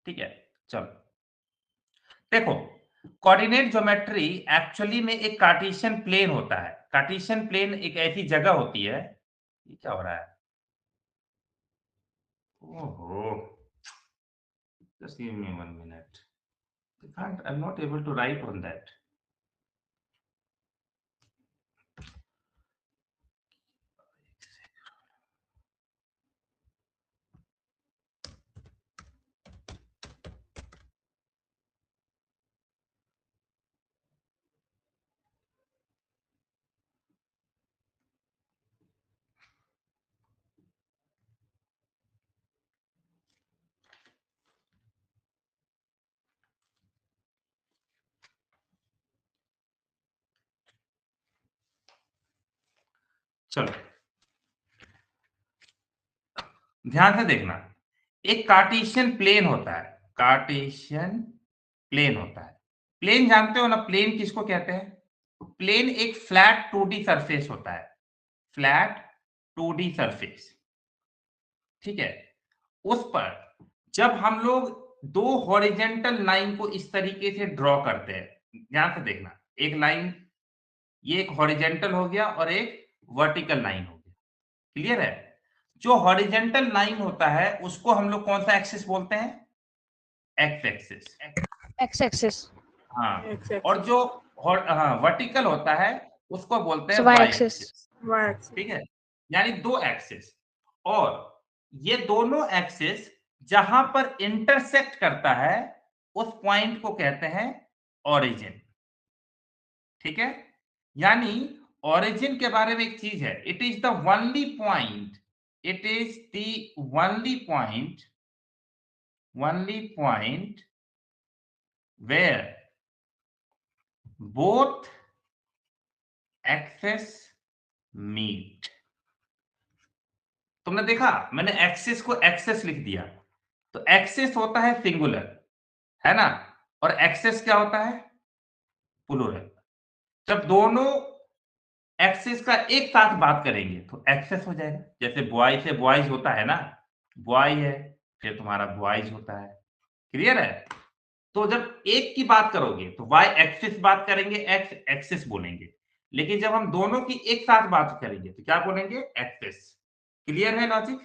ठीक है, चलो देखो, कोऑर्डिनेट ज्योमेट्री एक्चुअली में एक कार्टेशियन प्लेन होता है। कार्टेशियन प्लेन एक ऐसी जगह होती है। ये क्या हो रहा है? ओहो! Just give me 1 minute. I'm not able to write on that. चलो, ध्यान से देखना। एक कार्टेशियन प्लेन होता है। कार्टेशियन प्लेन होता है। प्लेन जानते हो ना, प्लेन किसको कहते हैं? प्लेन एक फ्लैट 2D सरफेस होता है। फ्लैट 2D सरफेस, ठीक है? उस पर जब हम लोग दो हॉरिजेंटल लाइन को इस तरीके से ड्रॉ करते हैं, ध्यान से देखना। एक लाइन, ये एक हॉरिजेंटल हो गया और एक वर्टिकल लाइन हो गया। क्लियर है? जो हॉरिजेंटल लाइन होता है उसको हम लोग कौन सा एक्सिस बोलते हैं? X axis. एक्स एक्सिस, हाँ, एक्स और जो हाँ वर्टिकल होता है उसको बोलते हैं Y Y axis. Axis. Y axis. ठीक है, यानी दो एक्सिस, और ये दोनों एक्सिस जहां पर इंटरसेक्ट करता है उस पॉइंट को कहते हैं ओरिजिन। ठीक है, यानी ओरिजिन के बारे में एक चीज है, it is the only point, it is the only point where both axes meet. तुमने देखा, मैंने एक्सिस को एक्सेस लिख दिया, तो एक्सिस होता है सिंगुलर, है ना? और एक्सेस क्या होता है? प्लूरल। जब दोनों एक्सिस का एक साथ बात करेंगे तो एक्सेस हो जाएगा। जैसे बॉय से बॉयज होता है ना, बॉय है, फिर तुम्हारा बॉयज होता है। क्लियर है? तो जब एक की बात करोगे तो वाई एक्सिस बात करेंगे, एक्स एक्सिस बोलेंगे। लेकिन जब हम दोनों की एक साथ बात करेंगे तो क्या बोलेंगे? एक्सिस। क्लियर है लॉजिक?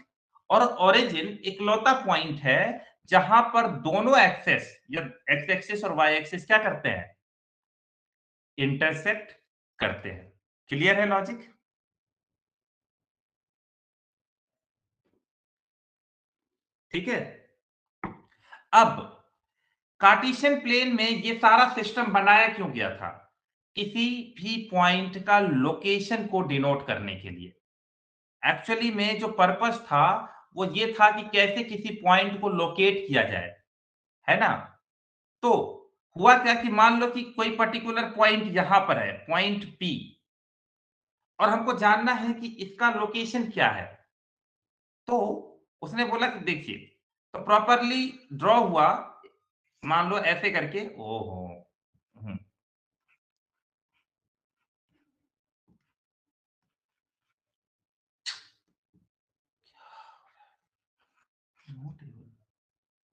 और ओरिजिन इकलौता पॉइंट है जहां पर दोनों एक्सेस या एक्स एक्सिस और वाई एक्सिस क्या करते हैं? इंटरसेक्ट करते हैं। क्लियर है लॉजिक? ठीक है, अब कार्टेशियन प्लेन में ये सारा सिस्टम बनाया क्यों गया था? किसी भी पॉइंट का लोकेशन को डिनोट करने के लिए। एक्चुअली में जो पर्पस था वो ये था कि कैसे किसी पॉइंट को लोकेट किया जाए, है ना? तो हुआ क्या कि मान लो कि कोई पर्टिकुलर पॉइंट यहां पर है, पॉइंट पी, और हमको जानना है कि इसका लोकेशन क्या है। तो उसने बोला कि देखिए, तो प्रॉपरली ड्रॉ हुआ, मान लो ऐसे करके। ओहो, हम्म,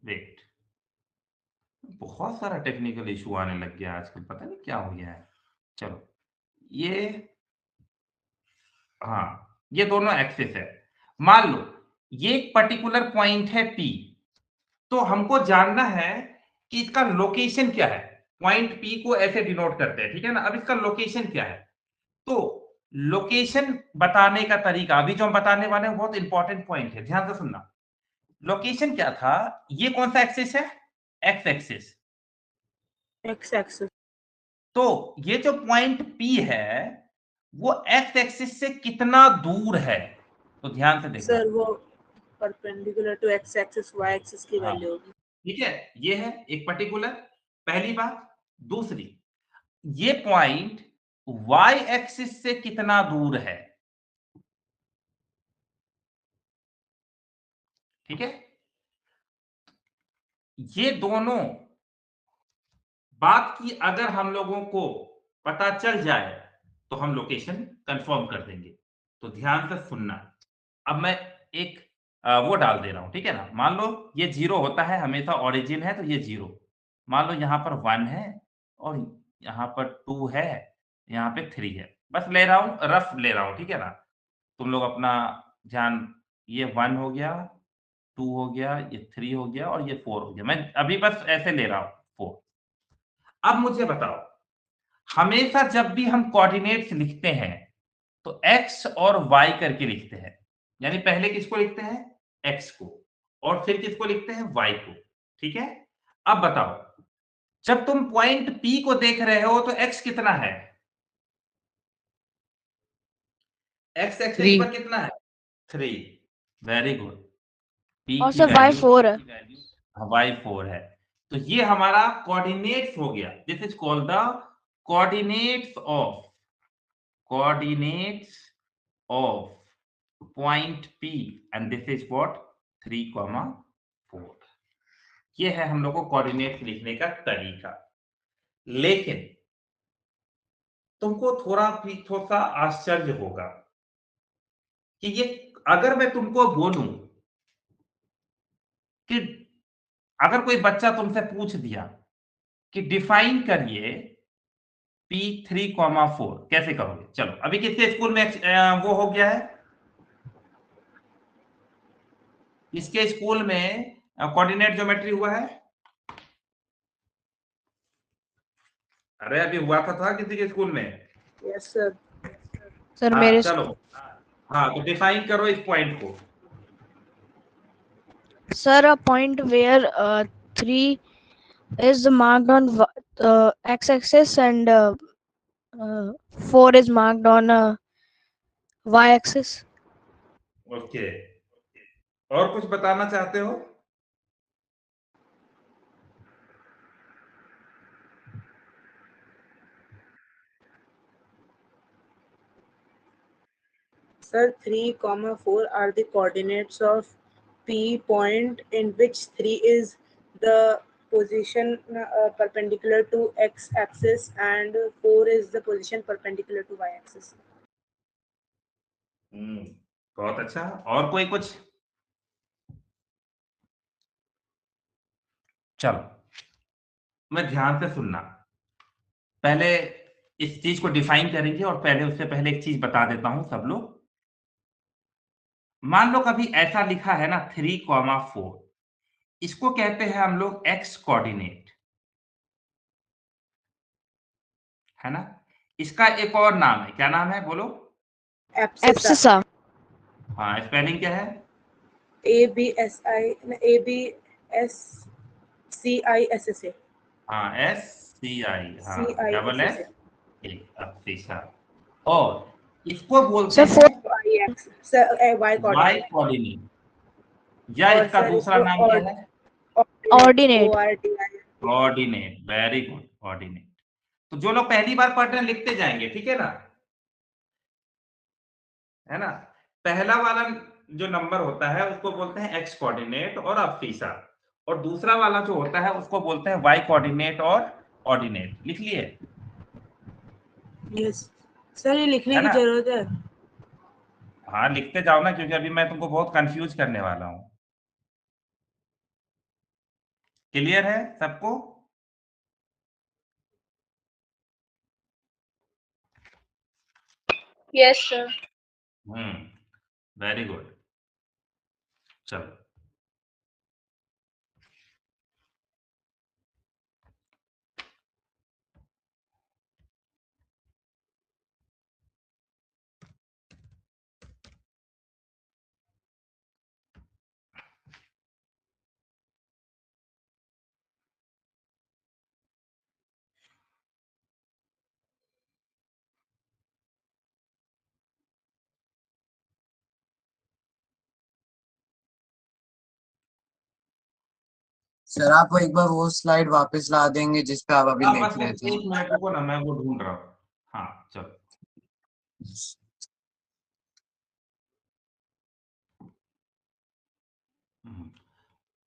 वेट, बहुत सारा टेक्निकल इशू आने लग गया आजकल, पता नहीं क्या हो गया है। चलो, ये, हाँ, ये दोनों एक्सिस है। मान लो ये एक पर्टिकुलर पॉइंट है पी, तो हमको जानना है कि इसका लोकेशन क्या है। पॉइंट पी को ऐसे डिनोट करते हैं, ठीक है ना? अब इसका लोकेशन क्या है? तो लोकेशन बताने का तरीका अभी जो हम बताने वाले हैं बहुत इंपॉर्टेंट पॉइंट है, ध्यान से सुनना। लोकेशन क्या था? ये कौन सा एक्सिस है? X axis. X axis. तो ये जो पॉइंट पी है वो एक्स एक्सिस से कितना दूर है? तो ध्यान से देखना। सर वो perpendicular to X axis Y axis की हाँ, वैल्यू होगी। ठीक है, ये है एक पर्टिकुलर, पहली बात। दूसरी, ये पॉइंट वाई एक्सिस से कितना दूर है? ठीक है, ये दोनों बात की अगर हम लोगों को पता चल जाए तो हम लोकेशन कंफर्म कर देंगे। तो ध्यान से सुनना। अब मैं एक वो डाल दे रहा हूँ, ठीक है ना। मान लो ये 0 होता है हमेशा, ओरिजिन है तो ये 0। मान लो यहाँ पर 1 है और यहाँ पर 2 है, यहाँ पे 3 है। बस ले रहा हूँ, रफ ले रहा हूँ, ठीक है ना। तुम लोग अपना ध्यान, ये 1 हो गया, 2 हो गया, ये 3 हो गया और ये 4 हो गया। मैं अभी बस ऐसे ले रहा हूँ 4। अब मुझे बताओ, हमेशा जब भी हम कोऑर्डिनेट्स लिखते हैं तो x और y करके लिखते हैं। यानी पहले किसको लिखते हैं? x को, और फिर किसको लिखते हैं? y को। ठीक है? अब बताओ, जब तुम पॉइंट P को देख रहे हो तो x कितना है? x एक्सिस 3 पर कितना है? 3। Very good. P और की सर वैल्यू y4 है। y 4 है। तो ये हमारा कोऑर्डिनेट्स हो गया। This is called the coordinates of point P, and this is what? 3, 4। ये है हम लोग को कोऑर्डिनेट्स लिखने का तरीका। लेकिन तुमको थोड़ा सा आश्चर्य होगा कि ये, अगर मैं तुमको बोलूं कि अगर कोई बच्चा तुमसे पूछ दिया कि डिफाइन करिए P3, 4, कैसे करोगे? चलो, अभी किसके स्कूल में वो हो गया है? इसके स्कूल में कोऑर्डिनेट ज्योमेट्री हुआ है? अरे अभी हुआ था किसी के स्कूल में? Yes, sir. सर हाँ मेरे चलो, हाँ तो डिफाइन करो इस पॉइंट को। Sir a point where 3 is marked on x-axis and 4 is marked on y-axis. Okay, और कुछ बताना चाहते हो? Sir, 3, 4 are the coordinates of P point, in which 3 is the position perpendicular to x-axis and 4 is the position perpendicular to y-axis. बहुत अच्छा। और कोई कुछ? चलो, मैं ध्यान से सुनना। पहले इस चीज को डिफाइन करेंगे और पहले उससे पहले एक चीज बता देता हूं सब लोग। मान लो कभी ऐसा लिखा है ना 3, 4, इसको कहते हैं हम लोग एक्स कोऑर्डिनेट, है ना। इसका एक और नाम है, क्या नाम है बोलो? Abscissa. हाँ, स्पेलिंग क्या है? ABSCISSA. हाँ, SCI, हाँ, डबल S, CISSA. अब्सिसा। और इसको बोलते सर हैं Y y coordinate. कोऑर्डिनेट, या और इसका सर दूसरा इसको नाम क्या है? Ordinate. ORDINATE. Coordinate. Very good, coordinate. तो जो लोग पहली बार पढ़ रहे हैं लिखते जाएंगे, ठीक है ना, है ना। पहला वाला जो नंबर होता है उसको बोलते हैं एक्स कोऑर्डिनेट और अब्सिसा, और दूसरा वाला जो होता है उसको बोलते हैं वाई कोऑर्डिनेट और ऑर्डिनेट। लिख लिए? यस सर, ये लिखने है की ना। जरूरत है? हाँ, लिखते जाओ ना, क्योंकि अभी मैं तुमको बहुत कंफ्यूज करने वाला हूँ। क्लियर है सबको? Yes, sir. Very good. चलो, सर आप एक बार वो स्लाइड वापस ला देंगे जिस पे आप अभी अब लिख बस रहे थे। 1 मिनट रुको ना, मैं वो ढूंढ रहा हूँ। हाँ चलो,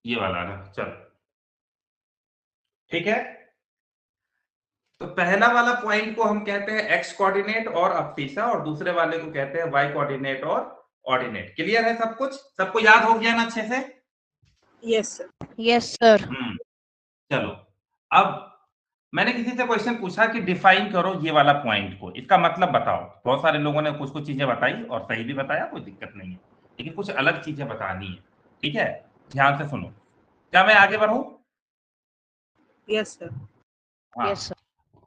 ये वाला ना, चलो ठीक है। तो पहला वाला पॉइंट को हम कहते हैं एक्स कोऑर्डिनेट और अब्सिसा, और दूसरे वाले को कहते हैं वाई कोऑर्डिनेट और ऑर्डिनेट। क्लियर है सब कुछ? सबको याद हो गया ना अच्छे से? Yes, sir. Yes, sir. चलो, अब मैंने किसी से क्वेश्चन पूछा कि डिफाइन करो ये वाला पॉइंट को, इसका मतलब बताओ। बहुत सारे लोगों ने कुछ कुछ चीजें बताई और सही भी बताया, कोई दिक्कत नहीं है, लेकिन कुछ अलग चीजें बतानी है। ठीक है, ध्यान से सुनो। क्या मैं आगे बढ़ूं? Yes, sir. हाँ, Yes, sir.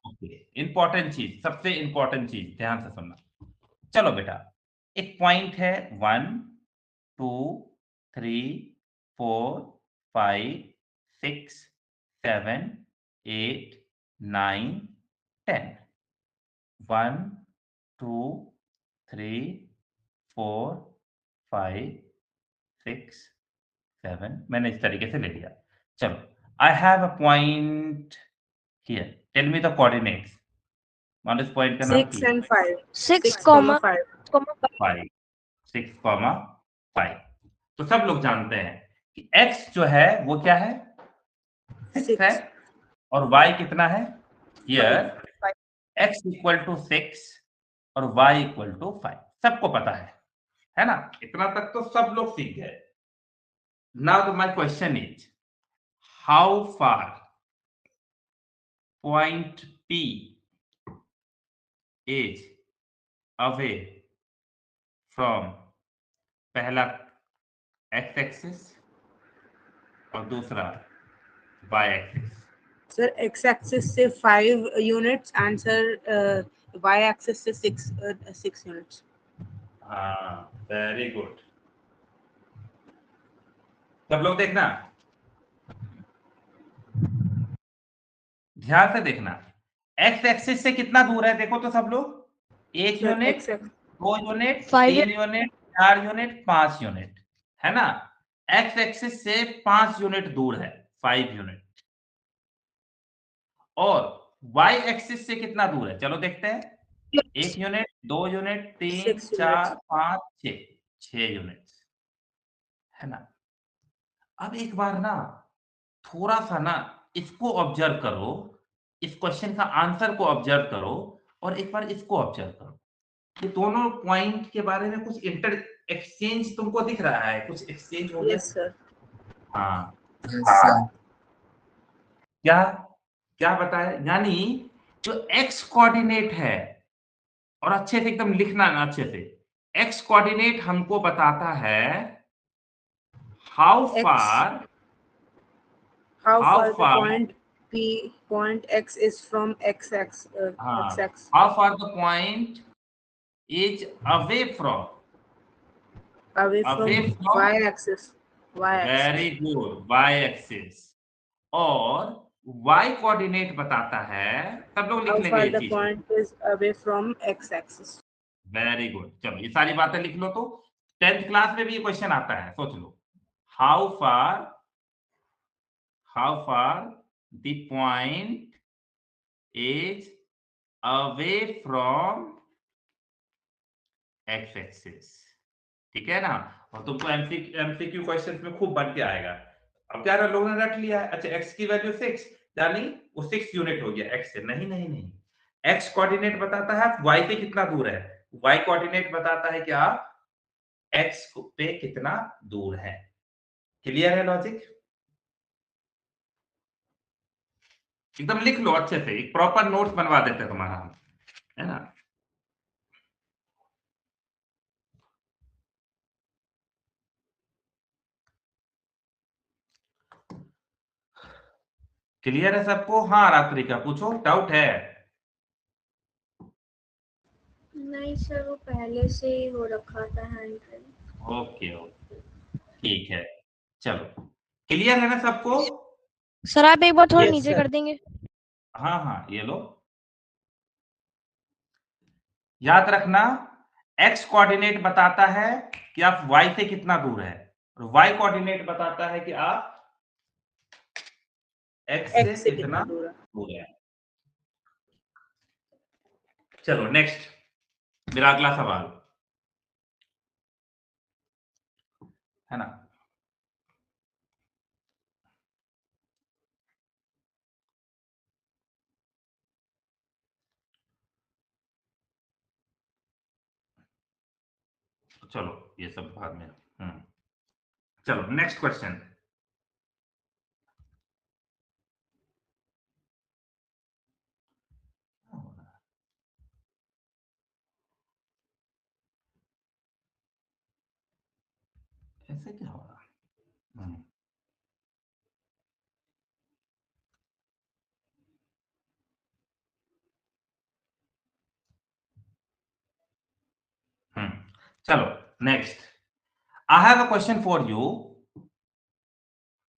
ओके। इंपॉर्टेंट चीज, सबसे इंपॉर्टेंट चीज, ध्यान से सुनना। चलो बेटा, एक पॉइंट है 1 2 3 4 5 6 7 8 9 10। 1 2 3 4 5 6 7, मैंने इस तरीके से ले लिया। चलो, I have a point here, tell me the coordinates. मान इस पॉइंट का नाम 6 P है। and 5. 6, 6, comma 5. 5, 6,5। तो सब लोग जानते हैं कि x जो है वो क्या है, 6 है, 6, और y कितना है, हियर 5. x इक्वल टू 6 और y इक्वल टू 5। सबको पता है ना? इतना तक तो सब लोग सीख गए। Now the my question is, how far point P is away from पहला x एक्सिस और दूसरा y एक्सिस। Sir, x-axis से 5 units and sir, y-axis से 6 units. हाँ, वेरी गुड। सब लोग देखना, ध्यान से देखना। x एक्सिस से कितना दूर है देखो तो सब लोग। 1 Sir, unit, x-axis. 2 unit, 5 3 unit, 4 unit, 5 unit, है ना? x एक्सिस से 5 यूनिट दूर है, 5 यूनिट। और y एक्सिस से कितना दूर है, चलो देखते हैं। 1 यूनिट, 2 यूनिट, 3 6 4 units. 5 6 यूनिट, है ना? अब एक बार ना थोड़ा सा ना इसको ऑब्जर्व करो, इस क्वेश्चन का आंसर को ऑब्जर्व करो, और एक बार इसको ऑब्जर्व करो। ये दोनों पॉइंट के बारे में कुछ इंटर एक्सचेंज तुमको दिख रहा है, कुछ एक्सचेंज हो गया। Yes, sir. हाँ, Yes, sir. क्या क्या बताया, यानी जो एक्स कोऑर्डिनेट है, और अच्छे से एकदम लिखना ना अच्छे से, एक्स कोऑर्डिनेट हमको बताता है how X. Far How how far the far point X is from x-axis. हाँ, X-axis. How far the point is away from Away away from from y-axis. Y-axis. Very good, Y axis. और Y coordinate बताता है, सब लोग लिख How लेंगे far ये the चीज। point is away from x-axis. Very good, चलो ये सारी बातें लिख लो। तो 10th क्लास में भी ये क्वेश्चन आता है, सोच लो। How far the point is away from x axis. ठीक है ना? और तुमको एमसीक्यू क्वेश्चंस में खूब बन के आएगा। अब क्या लोगों ने रट लिया है, अच्छा x की वैल्यू 6, यानी वो 6 यूनिट हो गया x से। नहीं नहीं नहीं, x कोऑर्डिनेट बताता है y से कितना दूर है, y कोऑर्डिनेट बताता है कि आप x पे कितना दूर है। क्लियर है लॉजिक? एकदम लिख लो अच्छे से, एक प्रॉपर नोट्स बनवा देते हैं तुम्हारा हम, है ना? क्लियर है सबको? हाँ रात्रि का पूछो, डाउट है? नहीं सर, वो पहले से ही हो रखा था हैंड। ओके ओके, ठीक है, चलो क्लियर है ना सबको? सर आप एक बार थोड़ा Yes, नीचे sir. कर देंगे? हाँ हाँ, ये लो, याद रखना। x कोऑर्डिनेट बताता है कि आप y से कितना दूर है, और y कोऑर्डिनेट बताता है कि आप x से X से कितना कितना दूर है? दूर है। चलो नेक्स्ट, मेरा अगला सवाल, है ना? चलो ये सब बाद में। चलो नेक्स्ट क्वेश्चन। ऐसे क्या हो रहा? चलो next. I have a question for you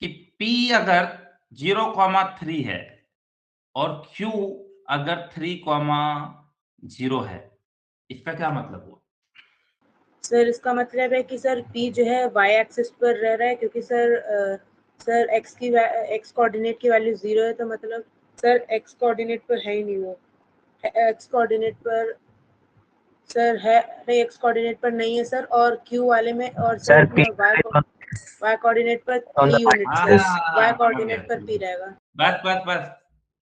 कि P अगर 0,3 है और Q अगर 3,0 है, इसका क्या मतलब हुआ? सर इसका मतलब है कि सर P जो है y एक्सिस पर रह रहा है, क्योंकि सर x कोऑर्डिनेट की वैल्यू 0 है, तो मतलब सर x कोऑर्डिनेट पर है ही नहीं वो। x कोऑर्डिनेट पर सर है नहीं, x कोऑर्डिनेट पर नहीं है सर, और Q वाले में, और सर इसमें y कोऑर्डिनेट पर 3 यूनिट सर, y कोऑर्डिनेट पर P रहेगा। बस बस बस,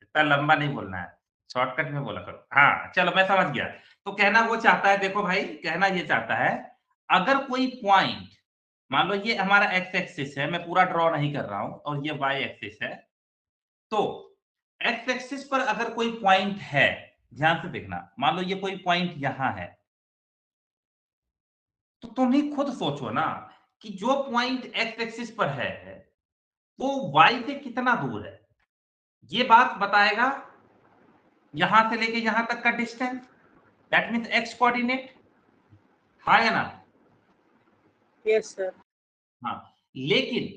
इतना लंबा नहीं बोलना है, शॉर्टकट में बोला करो। हाँ चलो मैं समझ गया। तो कहना वो चाहता है, देखो भाई कहना ये चाहता है, अगर कोई पॉइंट, मान लो ये हमारा एक्स एक्सिस है, मैं पूरा ड्रॉ नहीं कर रहा हूं, और ये वाई एक्सिस है, तो एक्स एक्सिस पर अगर कोई पॉइंट है, ध्यान से देखना, मान लो ये कोई पॉइंट यहां है, तो तुम ही खुद सोचो ना कि जो पॉइंट एक्स एक्सिस पर है वो वाई से कितना दूर है। ये बात बताएगा यहां से लेके यहां तक का distance, that means x coordinate. हाँ या ना? Yes sir. हाँ, लेकिन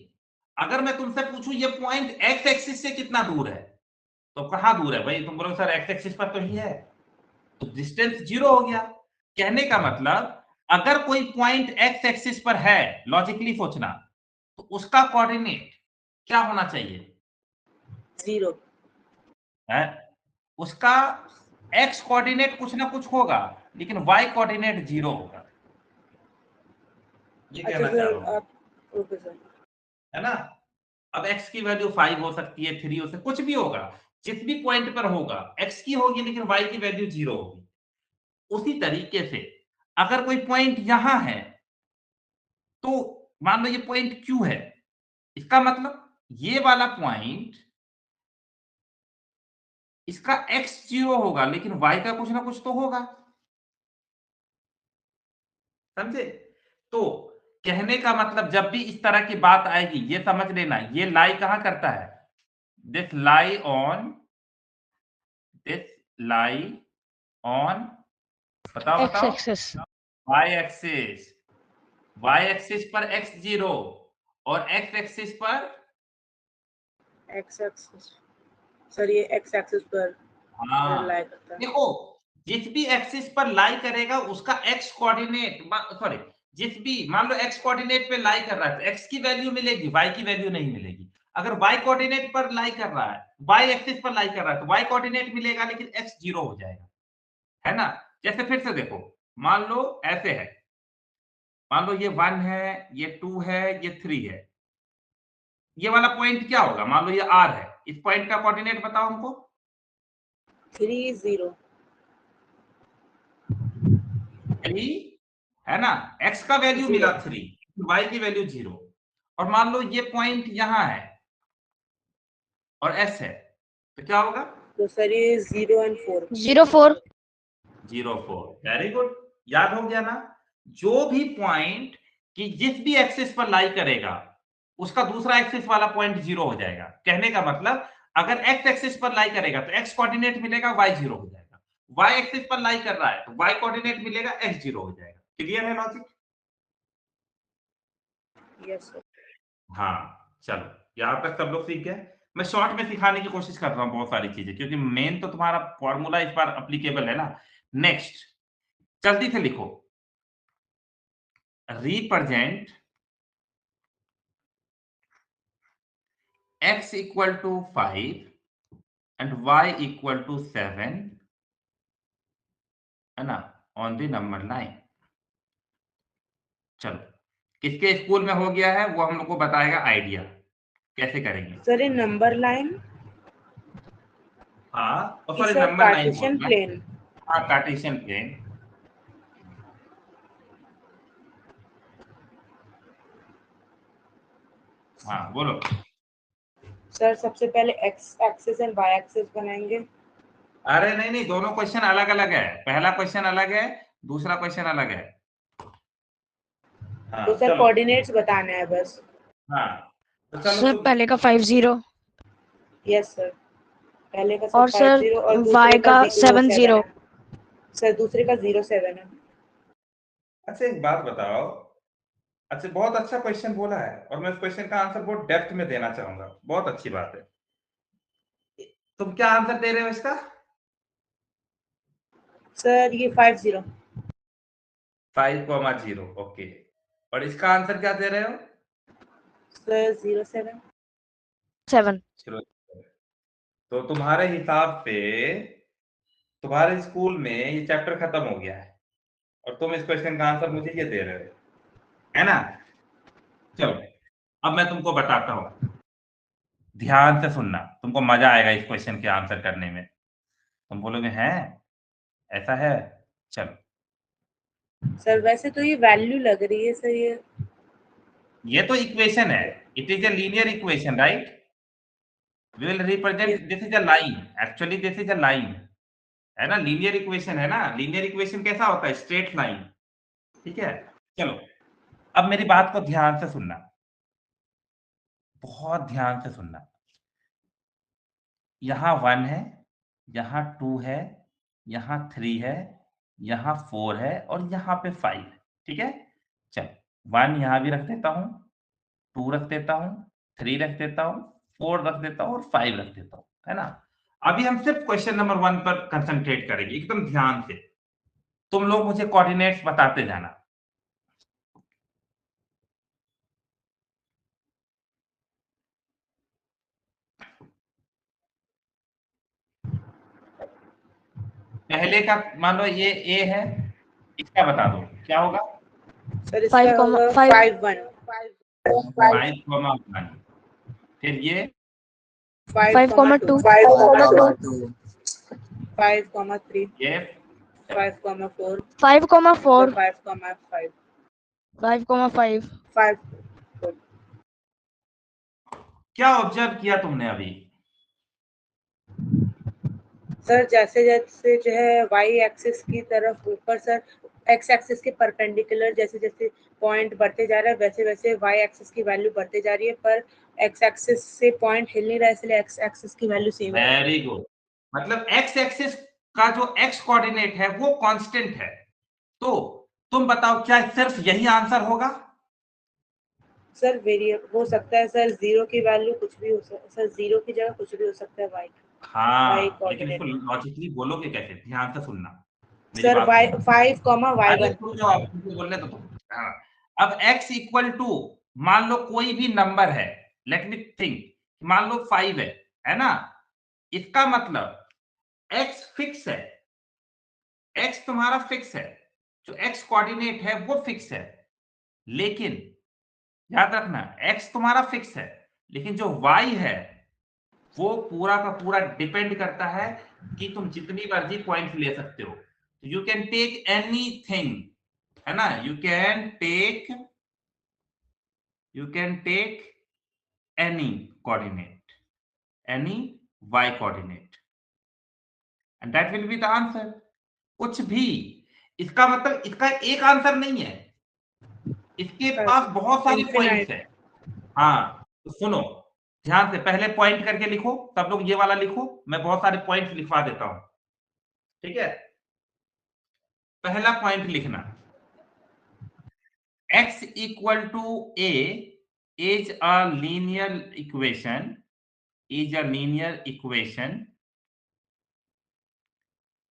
अगर मैं तुमसे पूछूं ये पॉइंट एक्स एक्सिस से कितना दूर है, तो कहां दूर है भाई? तुम बोलोगे सर एक्स एक्सिस पर तो ही है, तो डिस्टेंस 0 हो गया। कहने का मतलब अगर कोई पॉइंट एक्स एक्सिस पर है, लॉजिकली सोचना, तो उसका कोऑर्डिनेट क्या होना चाहिए? 0 है उसका एक्स कोऑर्डिनेट कुछ ना कुछ होगा, लेकिन वाई कोऑर्डिनेट 0 होगा। ये अच्छा कहना चाह सर रहा हूं, आप, ओके सर। है ना? अब x की वैल्यू 5 हो सकती है, 3 हो सकती है, कुछ भी होगा, जिस भी पॉइंट पर होगा x की होगी, लेकिन y की वैल्यू 0 होगी। उसी तरीके से अगर कोई पॉइंट यहां है, तो मान लो ये पॉइंट Q है, इसका मतलब ये वाला पॉइंट, इसका x 0 होगा, लेकिन y का कुछ ना कुछ तो होगा। समझे? तो कहने का मतलब जब भी इस तरह की बात आएगी, ये समझ लेना, ये लाई कहां करता है? This lie on, this lie on, बताओ X बताओ, axis. Y axis. Y axis पर x 0 और x एक्सिस पर, एक्स एक्सिस सर, ये एक्स एक्सिस पर हाँ लाई करता है। देखो, जिस भी एक्सिस पर लाई करेगा उसका x कोऑर्डिनेट, सॉरी, जिस भी मान लो x कोऑर्डिनेट पे लाई कर रहा है, तो x की वैल्यू मिलेगी, y की वैल्यू नहीं मिलेगी। अगर y कोऑर्डिनेट पर लाई कर रहा है, y एक्सिस पर लाई कर रहा है, तो y कोऑर्डिनेट मिलेगा, लेकिन x 0 हो जाएगा, है ना? जैसे फिर से देखो, मान लो ऐसे है, मान लो ये 1 है, ये 2 है, ये 3 है, ये वाला पॉइंट क्या होगा? मान लो ये R है, इस पॉइंट का कोऑर्डिनेट बताओ हमको। 3 0 3 है ना, x का वैल्यू मिला 3, y की वैल्यू 0, और मान लो ये पॉइंट यहां है और s है, तो क्या होगा? तो सर ये 0 and 4। 0 4. 0 4। वेरी गुड, याद हो गया ना? जो भी पॉइंट कि जिस भी एक्सिस पर लाई करेगा उसका दूसरा एक्सिस वाला पॉइंट 0 हो जाएगा। कहने का मतलब अगर x एक्सिस पर लाई करेगा तो x कोऑर्डिनेट मिलेगा, y 0 हो जाएगा। y एक्सिस पर लाई कर रहा है तो y कोऑर्डिनेट मिलेगा, x 0 हो जाएगा। क्लियर है लॉजिक? Yes sir. हाँ चलो, यहां तक सब लोग सीख गए। मैं शॉर्ट में सिखाने की कोशिश कर रहा हूं बहुत सारी चीजें, क्योंकि मेन तो तुम्हारा फॉर्मूला इस बार अप्लीकेबल है ना। नेक्स्ट, जल्दी से लिखो, represent x equal to 5 and y equal to 7, है ना, ऑन द नंबर लाइन। चलो, किसके स्कूल में हो गया है वो हम लोग को बताएगा आइडिया कैसे करेंगे। सर ये नंबर लाइन, हाँ और ये sorry, sir number line Cartesian बोलना है। प्लेन। हाँ कार्टेशियन प्लेन। हाँ बोलो। सर सबसे पहले X axis and Y axis बनाएंगे। अरे नहीं नहीं, दोनों क्वेश्चन अलग अलग है। पहला क्वेश्चन अलग है, दूसरा क्वेश्चन अलग है। हाँ तो सर चलो। कोऑर्डिनेट्स बताना है बस। हाँ तो चलो सर तुम। पहले का 50 यस सर, पहले का और सर सर 50 और y दूसरे का का 07 70। है। सर दूसरे का 07 है। अच्छा एक बात बताओ। अच्छा बहुत अच्छा क्वेश्चन बोला है, और मैं इस क्वेश्चन का आंसर बहुत डेप्थ में देना चाहूंगा। बहुत अच्छी बात है। तुम क्या आंसर दे रहे हो इसका? सर ये 50। 5,0, ओके। और इसका आंसर क्या दे रहे हो? सर 07। 7। चलो। तो तुम्हारे हिसाब से तुम्हारे स्कूल में ये चैप्टर खत्म हो गया है, और तुम इस क्वेश्चन का आंसर मुझे ये दे रहे हो, है ना? चलो अब मैं तुमको बताता हूं, ध्यान से सुनना, तुमको मजा आएगा इस क्वेश्चन के आंसर करने में। तुम बोलोगे हैं ऐसा है। चलो, सर वैसे तो ये वैल्यू लग रही है सर ये तो इक्वेशन है। It is a linear equation, right? We will represent, this is a line, actually this is a line, है ना? लीनियर इक्वेशन है ना। लीनियर इक्वेशन कैसा होता है? Straight line. ठीक है। चलो अब मेरी बात को ध्यान से सुनना, बहुत ध्यान से सुनना। यहाँ 1 है, यहाँ 2 है, यहाँ 3 है, यहाँ 4 है, और यहाँ पे 5 है। ठीक है। चल 1 यहाँ भी रख देता हूँ, 2 रख देता हूँ, 3 रख देता हूँ, 4 रख देता हूँ, और 5 रख देता हूँ, है ना? अभी हम सिर्फ क्वेश्चन नंबर 1 पर कंसंट्रेट करेंगे, एकदम ध्यान से। तुम लोग मुझे कोऑर्डिनेट्स बताते जाना। पहले का मान लो ये ए है, इसका बता दो क्या होगा। सर इसका 5, होगा 5। 51। 5,1। फिर ये 5,2। 5,2. 5,3। ये 5,4। 5,4। 5,5। 5,5। 5। क्या ऑब्जर्व किया तुमने अभी? सर जैसे जैसे जो है वाई एक्सिस की तरफ ऊपर सर, एक्स एक्सिस के परपेंडिकुलर जैसे जैसे पॉइंट बढ़ते जा रहा है, वैसे वैसे वाई एक्सिस की वैल्यू बढ़ते जा रही है, पर एक्स एक्सिस से पॉइंट हिल नहीं रहा है, इसलिए एक्स एक्सिस की वैल्यू सेम है। Very good. मतलब एक्स एक्सिस का जो एक्स कोऑर्डिनेट है वो कांस्टेंट है। तो तुम बताओ क्या सिर्फ यही आंसर होगा? सर वेरिएबल हो सकता है सर, जीरो की वैल्यू कुछ भी हो सकता है सर, जीरो की जगह कुछ भी हो सकता है वाई हाँ, लेकिन इसको कोऑर्डिनेट। लॉजिकली बोलोगे कैसे? ध्यान से सुनना, मेरी सर बात वाई सुनो। 5,Y1। रुक जाओ, आप मुझे बोलने दो तुम। हाँ। अब x इक्वल टू, मान लो कोई भी नंबर है, लेट मी थिंक, मान लो 5 है ना? इसका मतलब x फिक्स है, x तुम्हारा फिक्स है, जो x कोऑर्डिनेट है वो फिक्स है। लेकिन याद रखना, x तुम्हारा फिक्स है, लेकिन जो y है वो पूरा का पूरा डिपेंड करता है कि तुम जितनी मर्जी पॉइंट ले सकते हो। यू कैन टेक एनीथिंग, है ना? You can take any coordinate, any y coordinate, and that will be the answer. कुछ भी। इसका मतलब इसका एक आंसर नहीं है, इसके पास बहुत सारे पॉइंट्स Infinite। हैं। हाँ तो सुनो ध्यान से, पहले पॉइंट करके लिखो, सब लोग ये वाला लिखो, मैं बहुत सारे पॉइंट्स लिखवा देता हूं। ठीक है। पहला पॉइंट लिखना, x equal to a is a linear equation,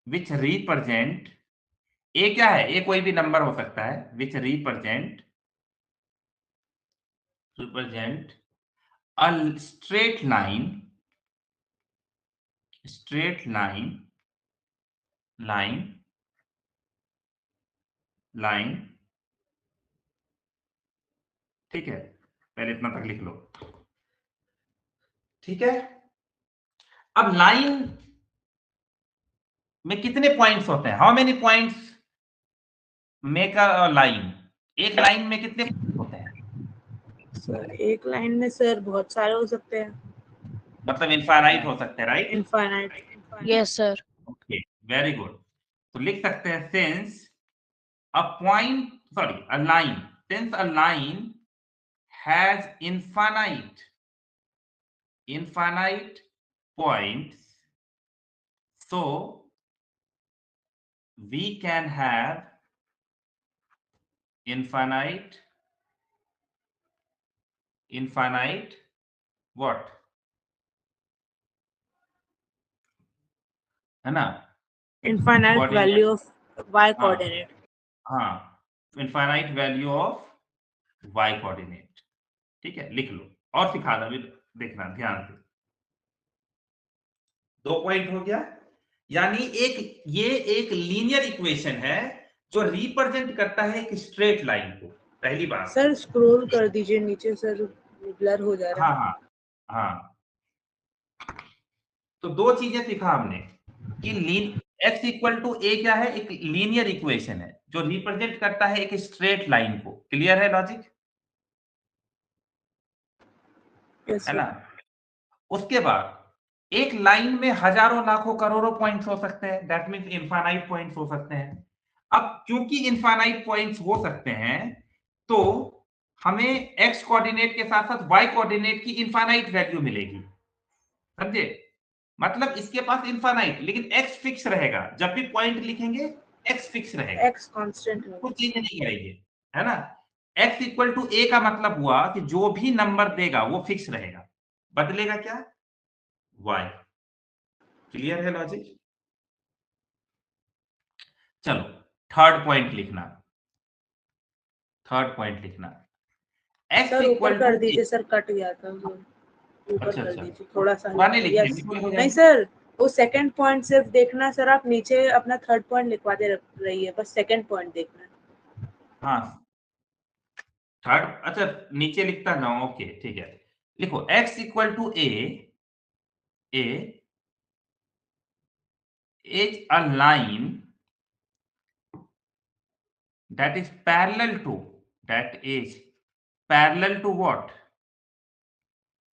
which represent, ए क्या है? ए कोई भी नंबर हो सकता है, which represent a straight line line। ठीक है, पहले इतना तक लिख लो। ठीक है। अब लाइन में कितने पॉइंट्स होते हैं? How many points make a line? एक लाइन में कितने पॉइंट होते हैं? सर एक लाइन में सर बहुत सारे हो सकते हैं, मतलब इनफाइनाइट हो सकते हैं, right? Infinite. Yes, sir. Okay, very good. तो लिख सकते हैं since a point, sorry a line, since a line has infinite points, so we can have infinite what, है ना? Infinite Coordinate. Value of Y हाँ। कोऑर्डिनेट। हाँ, infinite value of y coordinate. ठीक है, लिख लो और सिखा दो, अभी देखना ध्यान से। 2 पॉइंट हो गया। यानी ये एक लीनियर इक्वेशन है जो रिप्रेजेंट करता है एक स्ट्रेट लाइन को। पहली बात सर स्क्रॉल कर दीजिए नीचे सर, ब्लर हो जा रहा है। हाँ हाँ हाँ, तो 2 चीजें सीखा हमने कि x इक्वल टू ए क्या है, एक लीनियर इक्वेशन है जो रिप्रेजेंट करता है एक स्ट्रेट लाइन को। क्लियर है लॉजिक? Yes, है sir. ना? उसके बाद एक लाइन में हजारों लाखों करोड़ों पॉइंट्स हो सकते हैं, दैट मींस इनफाइनाइट पॉइंट्स हो सकते हैं। अब क्योंकि इनफाइनाइट पॉइंट्स हो सकते हैं तो हमें एक्स कोऑर्डिनेट के साथ साथ वाई कोऑर्डिनेट की इनफाइनाइट वैल्यू मिलेगी। समझे? मतलब इसके पास इनफाइनाइट, लेकिन एक्स फिक्स रहेगा। जब भी पॉइंट लिखेंगे एक्स फिक्स रहेगा, X constant है। कुछ चेंज नहीं करेंगे, है ना? x इक्वल टू ए का मतलब हुआ कि जो भी नंबर देगा वो फिक्स रहेगा, बदलेगा क्या? y। क्लियर है लॉजिक? चलो थर्ड पॉइंट लिखना, x सर ऊपर इक्वल कर टू दीजिए सर, कट गया था वो, ऊपर अच्छा कर अच्छा, दीजिए थोड़ा सा। पुराने लिखने यस। हैं, बिल्कुल हो नहीं जाएंगे। सर, वो सेकंड पॉइंट सिर्फ देखना सर, आप नीचे अपना थर्ड पॉइंट लिखवा दे रही है, बस सेकंड पॉइंट देखना है। हाँ थर्ड, अच्छा नीचे लिखता ना, ओके ठीक है। लिखो x equal to A is a line that is parallel to what?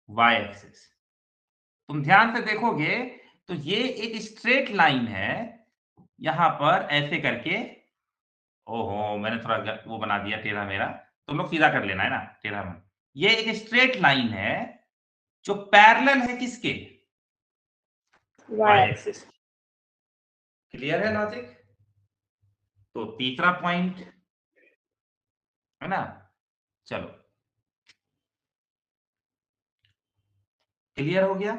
y axis। तुम ध्यान से देखोगे तो ये एक स्ट्रेट लाइन है, यहां पर ऐसे करके। ओहो, मैंने थोड़ा वो बना दिया टेढ़ा मेरा, तुम लोग सीधा कर लेना, है ना? टेढ़ा में ये एक स्ट्रेट लाइन है जो पैरेलल है किसके? Y y axis. Axis. Clear है लॉजिक? तो तीसरा पॉइंट, है ना? चलो क्लियर हो गया?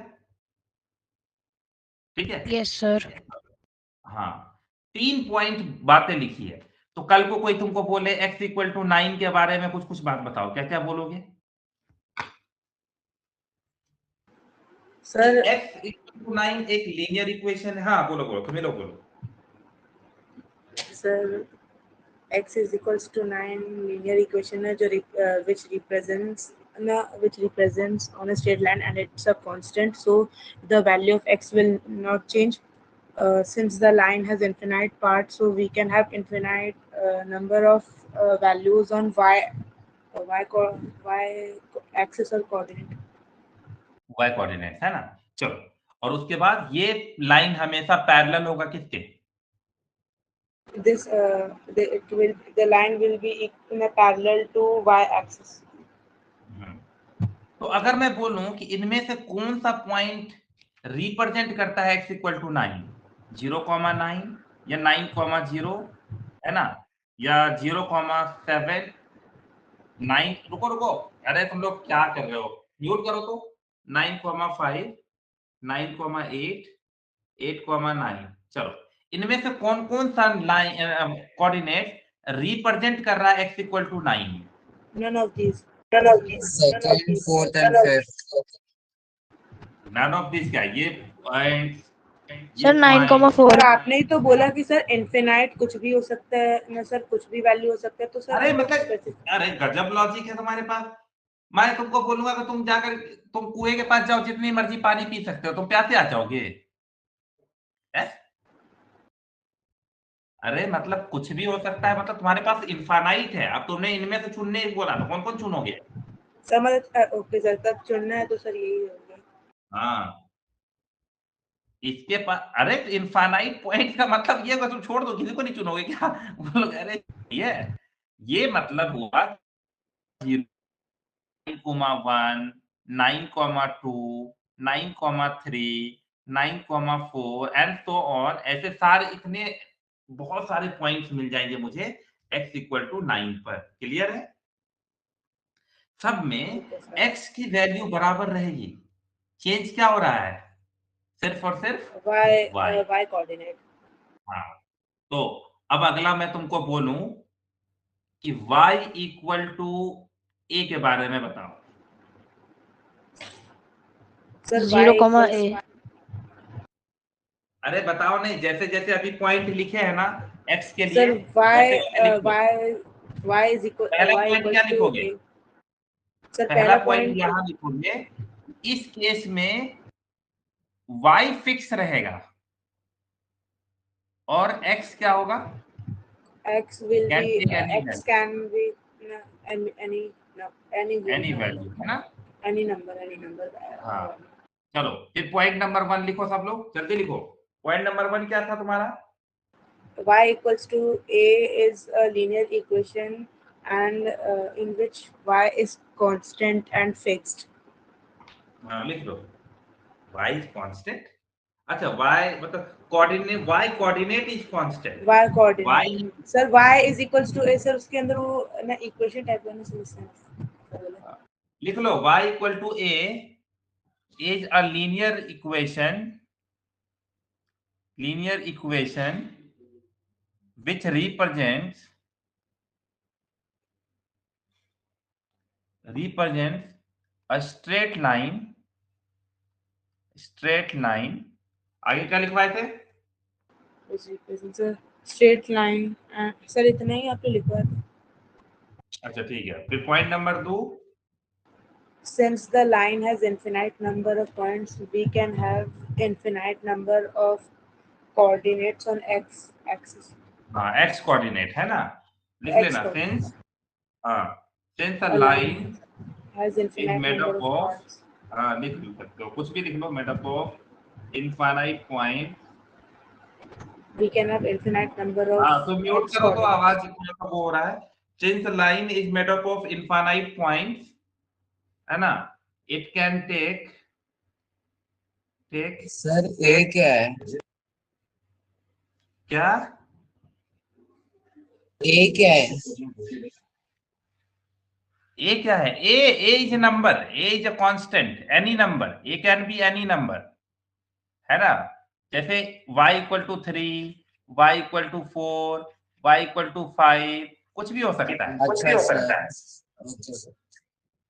ठीक है। Yes, sir. हाँ, 3 पॉइंट बातें लिखी है। तो कल को कोई तुमको बोले x इक्वल टू 9 के बारे में कुछ बात बताओ, क्या क्या बोलोगे? सर x इक्वल टू 9 एक लीनियर इक्वेशन है। हाँ बोलो बोलो, तुम्हें लोग बोलो। Sir x is equals to 9 linear equation है जो which represents on a straight line and it's a constant, so the value of x will not change. Since the line has infinite parts, so we can have infinite number of values on y axis or coordinate. y coordinate, है ना? चलो, और उसके बाद ये line हमेशा parallel होगा किसके? The line will be in a parallel to y axis. तो अगर मैं बोलूं कि इनमें से कौन सा पॉइंट रिप्रेजेंट करता है x इक्वल टू 9, 0,9 या 9,0, है ना? या 0,7, 9, रुको रुको, अरे तुम लोग क्या कर रहे हो? म्यूट करो तो। 9,5, 9,8, 8,9। चलो, इनमें से कौन कौन सा लाइन कोऑर्डिनेट रिप्रेजेंट कर रहा है x इक्वल टू 9 में? None of these. Second, fourth, and fifth. None of this क्या? ये पॉइंट, Sir, 9,4. सर आपने ही तो बोला कि सर इनफिनाइट कुछ भी हो सकता है ना सर, कुछ भी वैल्यू हो सकता है, तो सर अरे मतलब, अरे गजब लॉजिक है तुम्हारे पास। मैं तुमको बोलूंगा कि तुम जाकर तुम कुएं के पास जाओ, जितनी मर्जी पानी पी सकते हो, तुम प्यासे आ जाओगे? है? अरे मतलब कुछ भी हो सकता है, मतलब तुम्हारे पास इनफाइनाइट है। अब तुमने इनमें से चुनने बोला तो कौन कौन चुनोगे? सर मतलब ओके सर, तब चुनना है तो सर यही होगा। हाँ, इसके पास अरे इनफाइनाइट पॉइंट का मतलब ये होगा, तुम छोड़ दो, किसी को नहीं चुनोगे क्या? वो लोग अरे ये मतलब हुआ 9,1, 9,2, 9,3, 9,4 एंड सो ऑन, ऐसे सारे इतने बहुत सारे पॉइंट्स मिल जाएंगे मुझे x इक्वल टू 9 पर। क्लियर है? सब में ठीक है सर। x की वैल्यू बराबर रहेगी। चेंज क्या हो रहा है? सिर्फ और सिर्फ y। y coordinate. हाँ, तो अब अगला मैं तुमको बोलूं कि y इक्वल टू a के बारे में बताओ। Sir 0, y a। equals अरे बताओ नहीं, जैसे जैसे अभी पॉइंट लिखे हैं ना x के लिए, सर वैसे वैसे लिखो। y is equal पहला y पॉइंट क्या equals to लिखोगे? a। सर पहला पहला पॉइंट पॉइंट यहां लिखोगे। इस केस में y फिक्स रहेगा और x क्या होगा? x will can be take any x value, can be any any value, है ना? any number हाँ, चलो फिर पॉइंट नंबर 1 लिखो सब लोग, जल्दी लिखो। पॉइंट नंबर 1 क्या था तुम्हारा? y equals to a is a linear equation and in which y is constant and fixed. हाँ, लिख लो y इज कांस्टेंट। अच्छा, y मतलब coordinate, y coordinate is constant. y y coordinate sir y is equals to a, sir उसके अंदर वो ना equation type का ना सर। लिख लो y equal to a is a linear equation which represents a straight line। आगे क्या लिखवाए थे? Sir straight line. सर इतना ही आपने लिखवा था। अच्छा ठीक है, फिर point number 2। Since the line has infinite number of points, we can have infinite number of coordinates on x axis. हाँ, x कोऑर्डिनेट है ना, लिख X लेना। coordinates. हाँ, since a A line line has is infinite made number up of of, points. हाँ लिख सकते हो, कुछ भी लिख लो, made up of infinite point. We can have infinite number of हाँ, तो म्यूट x करो तो आवाज coordinates. इतना वो हो रहा है। Since line is made up of infinite points, है ना, it can take sir a क्या है? क्या? ए क्या है? ए क्या है? A is a number, a is a constant, any number, a can be any number, है ना? जैसे y equal to 3, y equal to 4, y equal to 5, कुछ भी हो सकता है। अच्छा सर, अच्छा सर।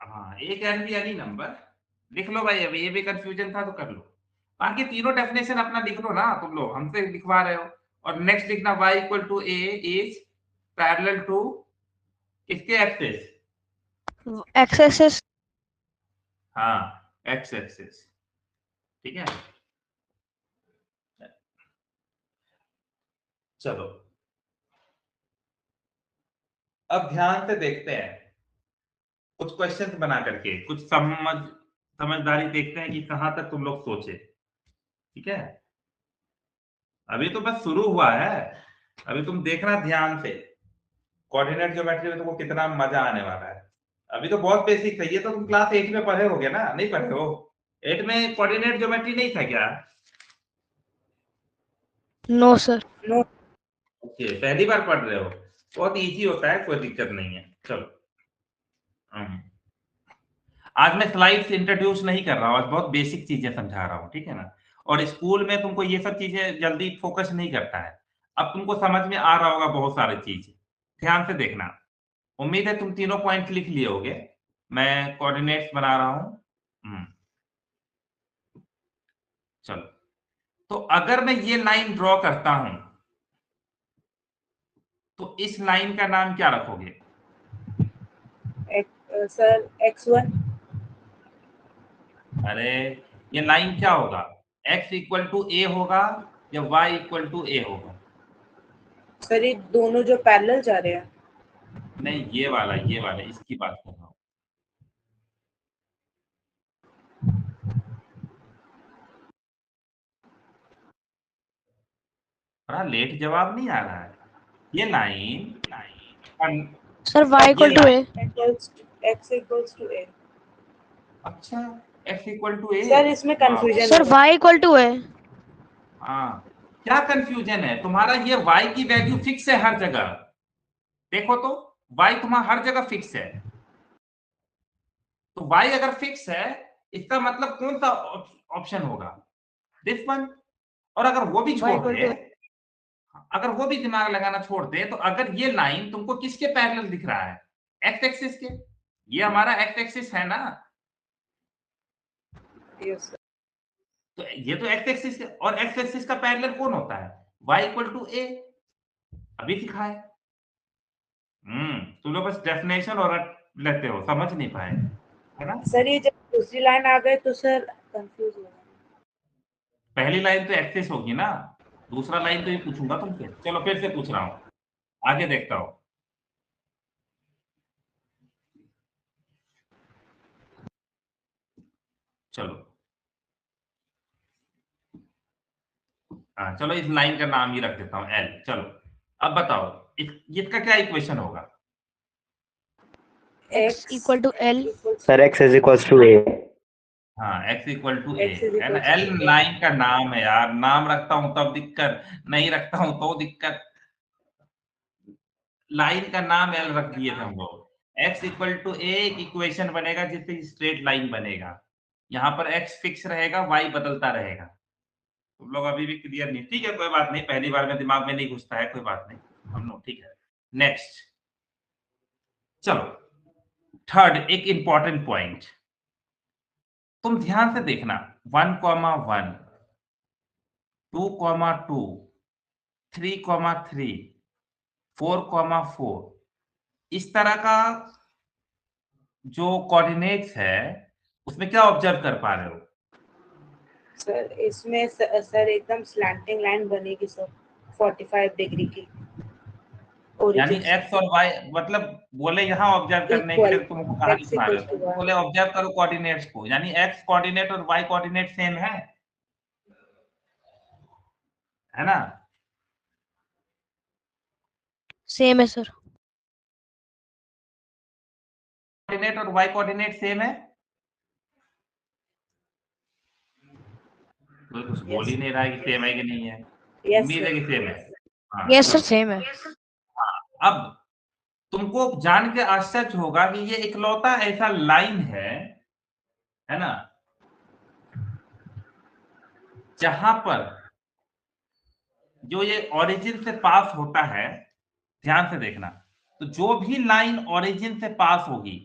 हाँ, ए कैन बी एनी नंबर। लिख लो भाई, अभी ये भी कंफ्यूजन था तो कर लो। बाकी तीनों डेफिनेशन अपना लिख लो ना तुम लोग, हमसे लिखवा रहे हो। और नेक्स्ट लिखना y equal to a is parallel to किसके एक्सिस? x axis। हाँ, x एक्सिस। ठीक है, चलो अब ध्यान से देखते हैं कुछ क्वेश्चंस बना करके, कुछ समझदारी देखते हैं कि कहां तक तुम लोग सोचे। ठीक है, अभी तो बस शुरू हुआ है, अभी तुम देखना ध्यान से। कोऑर्डिनेट ज्योमेट्री में तुमको कितना मजा आने वाला है। अभी तो बहुत बेसिक है, ये तो तुम क्लास 8 में पढ़े होगे ना, नहीं पढ़े हो? 8 में कोऑर्डिनेट ज्योमेट्री नहीं था क्या? No sir. No, ओके, पहली बार पढ़ रहे हो, बहुत इजी होता है, कोई दिक्कत नहीं है। चलो, आज मैं स्लाइड्स इंट्रोड्यूस नहीं कर रहा हूँ, आज बहुत बेसिक चीजें समझा रहा हूँ, ठीक है ना? और स्कूल में तुमको ये सब चीजें जल्दी फोकस नहीं करता है। अब तुमको समझ में आ रहा होगा बहुत सारी चीज, ध्यान से देखना। उम्मीद है तुम तीनों पॉइंट लिख लिए होगे। मैं कोऑर्डिनेट्स बना रहा हूँ। चलो, तो अगर मैं ये लाइन ड्रॉ करता हूं तो इस लाइन का नाम क्या रखोगे? Sir x1। अरे ये लाइन क्या होगा? x इक्वल टू ए होगा या y इक्वल टू ए होगा? सर ये दोनों जो पैरेलल जा रहे हैं। नहीं, ये वाला इसकी बात कर रहा हूँ। थोड़ा लेट जवाब नहीं आ रहा है। ये line sir y equal to a. x equals to a. अच्छा, x equal to a। Sir इसमें confusion sir y equal to a. हाँ, क्या कंफ्यूजन है तुम्हारा? ये y की वैल्यू फिक्स है हर जगह। देखो तो y तुम्हारा हर जगह फिक्स है। तो y अगर फिक्स है, इसका मतलब कौन सा ऑप्शन होगा? This one. और अगर वो भी Y छोड़ equal दे, to अगर वो भी दिमाग लगाना छोड़ दे, तो अगर ये लाइन तुमको किसके पैरेलल दिख रहा है? एक्स एक्सिस के। ये हमारा एक्स एक्सिस है ना, yes sir. तो ये तो एक्स एक्सिस और एक्स एक्सिस का पैरेलल कौन होता है? y equal to a। अभी सिखाए। तुम लोग बस डेफिनेशन और रट लेते हो, समझ नहीं पाए, है ना? सर ये जब दूसरी लाइन आ गए तो सर कंफ्यूज हो गए। पहली लाइन तो एक्सिस होगी ना, दूसरा लाइन तो ये पूछूंगा तुमसे। चलो फिर से पूछ रहा हूं, आगे देखता हूं। चलो हाँ, चलो इस लाइन का नाम ही रख देता हूं एल। चलो अब बताओ इसका क्या इक्वेशन होगा? x equal to l. Sir x is equals to a। हाँ, x equal to A, X is है ना? equals to L A। लाइन का नाम है यार, नाम रखता हूं तब दिक्कत, नहीं रखता हूं तो दिक्कत। लाइन का नाम एल रख दिए थे हम लोग। x इक्वल टू ए एक इक्वेशन बनेगा जिससे स्ट्रेट लाइन बनेगा। यहाँ पर x फिक्स रहेगा, y बदलता रहेगा। तुम लोग अभी भी क्लियर नहीं? ठीक है, कोई बात नहीं, पहली बार में दिमाग में नहीं घुसता है, कोई बात नहीं, हम लोग ठीक है। नेक्स्ट, चलो थर्ड एक इंपॉर्टेंट पॉइंट, तुम ध्यान से देखना। 1,1 2,2 3,3 4,4 इस तरह का जो कोऑर्डिनेट्स है, उसमें क्या ऑब्जर्व कर पा रहे हो? सर इसमें सर एकदम स्लैंटिंग लाइन बनेगी सर 45 डिग्री की यानी ओरिजिन एक्स और वाई, मतलब बोले यहाँ ऑब्जर्व करने के इक्वल लिए तुमको कहानी x सुना रहे equals to हो, y। बोले ऑब्जर्व करो कोऑर्डिनेट्स को, यानी एक्स कोऑर्डिनेट और वाई कोऑर्डिनेट सेम है ना? Same है सर. कोऑर्डिनेट और वाई कोऑर्डिनेट सेम है? कोई कुछ बोल ही नहीं रहा है कि सेम है कि नहीं है। Yes, उम्मीद है sir. कि सेम है। हाँ, Yes सर, same है. अब तुमको जान के आश्चर्य होगा कि ये इकलौता ऐसा लाइन है ना, जहां पर जो ये ओरिजिन से पास होता है, ध्यान से देखना, तो जो भी लाइन ओरिजिन से पास होगी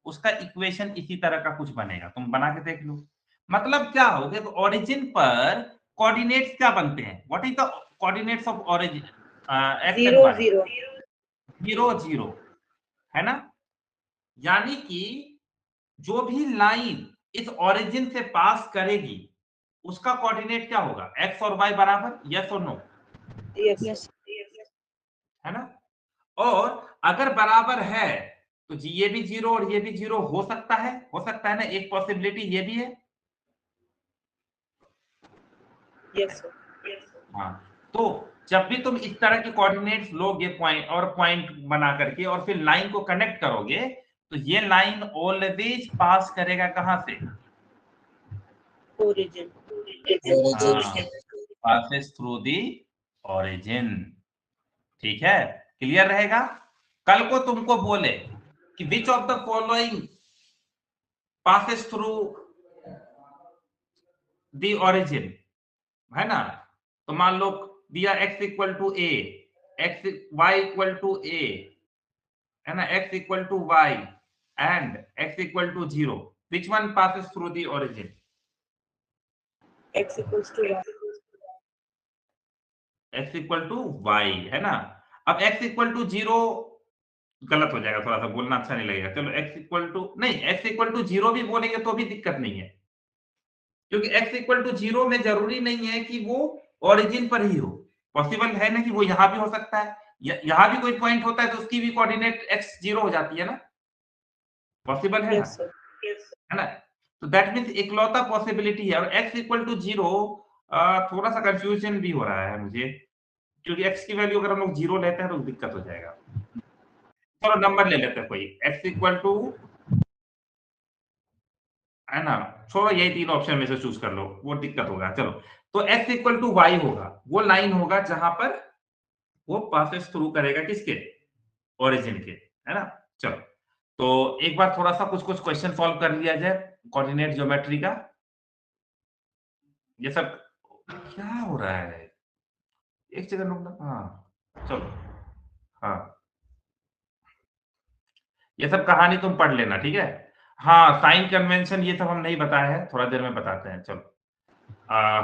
उसका इक्वेशन इसी तरह का कुछ बनेगा। तुम बना के देख लो। मतलब क्या हो गया, तो ओरिजिन पर कोऑर्डिनेट्स क्या बनते हैं? What is the coordinates of origin? X and 0 Y 0 0 0, है ना? यानी कि जो भी लाइन इस ओरिजिन से पास करेगी उसका कोऑर्डिनेट क्या होगा? एक्स और वाई बराबर, यस और नो, yes Yes. है ना? और अगर बराबर है तो जी ये भी 0 और ये भी 0 हो सकता है, ना? एक पॉसिबिलिटी ये भी है। yes sir हाँ, तो जब भी तुम इस तरह के कोऑर्डिनेट्स लोगे पॉइंट और पॉइंट बना करके और फिर लाइन को कनेक्ट करोगे, तो ये लाइन ऑलवेज पास करेगा कहां से? origin passes through the origin. ठीक है, क्लियर रहेगा? कल को तुमको बोले कि which of the following passes through the origin, है ना? तो मान लो दिया x equal to a, x y equal to a, है ना, x equal to y and x equal to 0, which one passes through the origin? x equals to y x equal to y, है ना? अब x equal to 0 गलत हो जाएगा, थोड़ा सा बोलना अच्छा नहीं लगेगा। चलो x इक्वल टू नहीं, x इक्वल टू 0 भी बोलेंगे तो भी दिक्कत नहीं है, क्योंकि x इक्वल टू 0 में जरूरी नहीं है कि वो ओरिजिन पर ही हो। पॉसिबल है ना कि वो यहां भी हो सकता है, यहां भी कोई पॉइंट होता है तो उसकी भी कोऑर्डिनेट x 0 हो जाती है ना? पॉसिबल है ना? yes sir है ना? तो दैट मींस इकलौता पॉसिबिलिटी है। और x इक्वल टू 0 थोड़ा सा कंफ्यूजन भी हो रहा है मुझे, क्योंकि x की वैल्यू अगर हम लोग 0 लेते हैं तो दिक्कत हो जाएगा। चलो नंबर ले लेते हैं कोई, x इक्वल टू, है ना, छोड़ो यही 3 ऑप्शन में से चूज कर लो, वो दिक्कत होगा। चलो, तो x इक्वल टू y होगा, वो लाइन होगा जहां पर वो पासेस थ्रू करेगा किसके, ओरिजिन के, है ना। चलो, तो एक बार थोड़ा सा कुछ क्वेश्चन सॉल्व कर लिया जाए कोऑर्डिनेट ज्योमेट्री का। ये सब क्या हो रहा है, एक जगह रुकना। हाँ चलो, हाँ ये सब कहानी तुम पढ़ लेना, ठीक है। हाँ, साइन कन्वेंशन ये सब हम नहीं बताए हैं, थोड़ा देर में बताते हैं। चलो,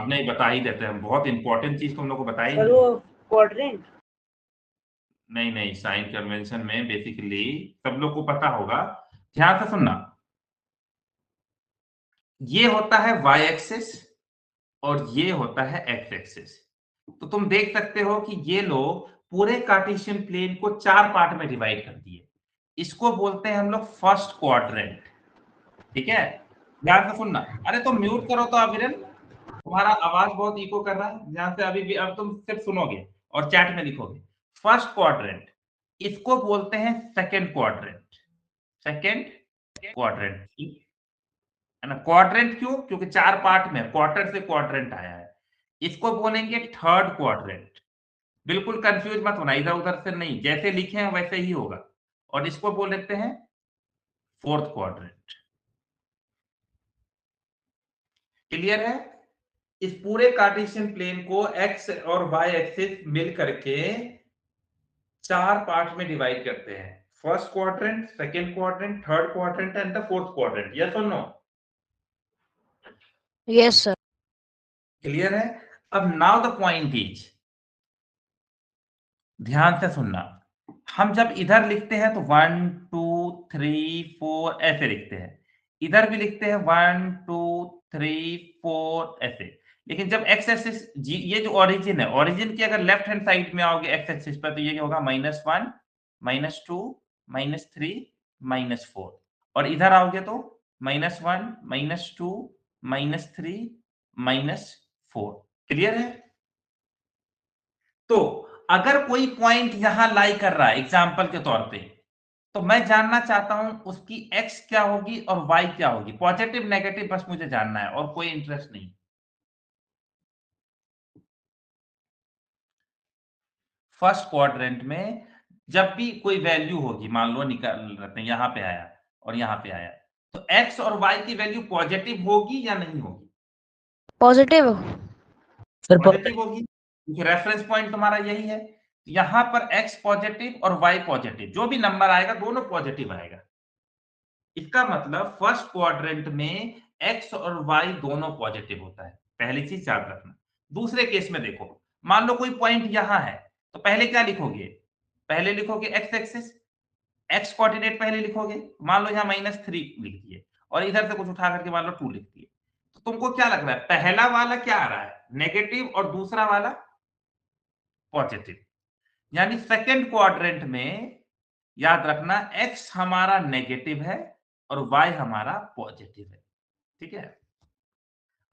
नहीं बता ही देते हैं, बहुत इंपॉर्टेंट चीज तुम लोग को बताई सर नहीं। वो क्वाड्रेंट, नहीं, साइन कन्वेंशन में बेसिकली सब लोग को पता होगा, ध्यान से सुनना। ये होता है वाई एक्सिस और ये होता है एक्स एक्सिस। तो तुम देख सकते हो कि ये लोग पूरे कार्टेशियन प्लेन को 4 पार्ट में डिवाइड कर दिए। इसको बोलते हैं हम लोग फर्स्ट क्वाड्रेंट, ठीक है। ध्यान से सुनना। अरे तुम म्यूट करो तो अविरल, तुम्हारा आवाज बहुत इको कर रहा है। ध्यान से, अभी भी अब तुम सिर्फ सुनोगे और चैट में लिखोगे। फर्स्ट क्वाड्रेंट, इसको बोलते हैं सेकंड क्वाड्रेंट। सेकंड क्वाड्रेंट, है ना। क्वाड्रेंट क्यों? क्योंकि 4 पार्ट में क्वार्टर से क्वाड्रेंट आया है। इसको बोलेंगे थर्ड क्वाड्रेंट। बिल्कुल कंफ्यूज मत होना, इधर उधर से नहीं, जैसे लिखे हैं वैसे ही होगा। और इसको बोल देते हैं फोर्थ क्वाड्रेंट। क्लियर है? इस पूरे कार्टेशियन प्लेन को एक्स और वाई एक्सिस मिल करके 4 पार्ट में डिवाइड करते हैं। First quadrant, second quadrant, third quadrant and the fourth quadrant. Yes और नो? Yes, sir. क्लियर है? अब नाउ द पॉइंट इज, ध्यान से सुनना। हम जब इधर लिखते हैं तो 1 2 3 4 ऐसे लिखते हैं, इधर भी लिखते हैं 1 2 3 4 ऐसे। लेकिन जब एक्स एक्सिस, ये जो ओरिजिन है, ओरिजिन की अगर लेफ्ट हैंड साइड में आओगे एक्स एक्सिस पर, तो ये क्या होगा, -1 -2 -3 -4। और इधर आओगे तो -1 -2 -3 -4। क्लियर है? तो अगर कोई पॉइंट यहां लाई कर रहा है एग्जाम्पल के तौर पे, तो मैं जानना चाहता हूं उसकी एक्स क्या होगी और वाई क्या होगी। पॉजिटिव नेगेटिव बस मुझे जानना है, और कोई इंटरेस्ट नहीं। फर्स्ट क्वाड्रेंट में जब भी कोई वैल्यू होगी, मान लो निकाल लेते हैं, यहां पे आया और यहां पे आया, तो एक्स और वाई की वैल्यू पॉजिटिव होगी या नहीं होगी? Positive. पॉजिटिव होगी, क्योंकि रेफरेंस पॉइंट तुम्हारा यही है। यहां पर एक्स पॉजिटिव और वाई पॉजिटिव, जो भी नंबर आएगा दोनों पॉजिटिव आएगा। इसका मतलब फर्स्ट क्वाड्रेंट में एक्स और वाई दोनों पॉजिटिव होता है, पहली चीज याद रखना। दूसरे केस में देखो, मान लो कोई पॉइंट यहां है, तो पहले क्या लिखोगे? पहले लिखोगे एक्स एक्सिस, एक्स कोऑर्डिनेट पहले लिखोगे। मान लो यहाँ -3 लिख दिए और इधर से कुछ उठा करके मान लो 2 लिख दिए, तो तुमको क्या लग रहा है, पहला वाला क्या आ रहा है, नेगेटिव, और दूसरा वाला पॉजिटिव। यानी सेकंड क्वाड्रेंट में याद रखना एक्स हमारा नेगेटिव है और वाई हमारा पॉजिटिव है, ठीक है।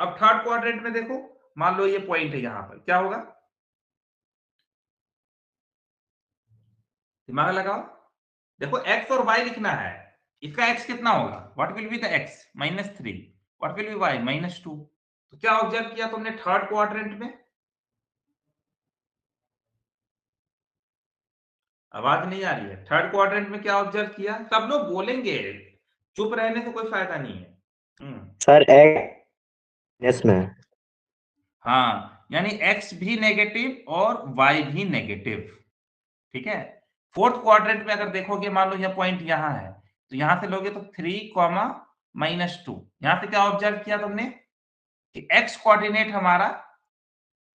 अब थर्ड क्वाड्रेंट में देखो, मान लो ये पॉइंट है, यहां पर क्या होगा, दिमाग लगाओ। देखो एक्स और वाई लिखना है, इसका एक्स कितना होगा, what will be the X, -3, what will be Y, -2। तो क्या ऑब्जर्व किया तुमने थर्ड क्वाड्रेंट में? आवाज नहीं आ रही है। थर्ड क्वाड्रेंट में क्या ऑब्जर्व किया? सब लोग बोलेंगे, चुप रहने से कोई फायदा नहीं है। Sir x, yes ma'am. हाँ, यानी एक्स भी नेगेटिव और वाई भी नेगेटिव, ठीक है। फोर्थ क्वाड्रेंट में अगर देखोगे, मान लो यह पॉइंट यहां है, तो यहां से लोगे तो 3, -2। यहां से क्या ऑब्जर्व किया तुमने कि एक्स कोऑर्डिनेट हमारा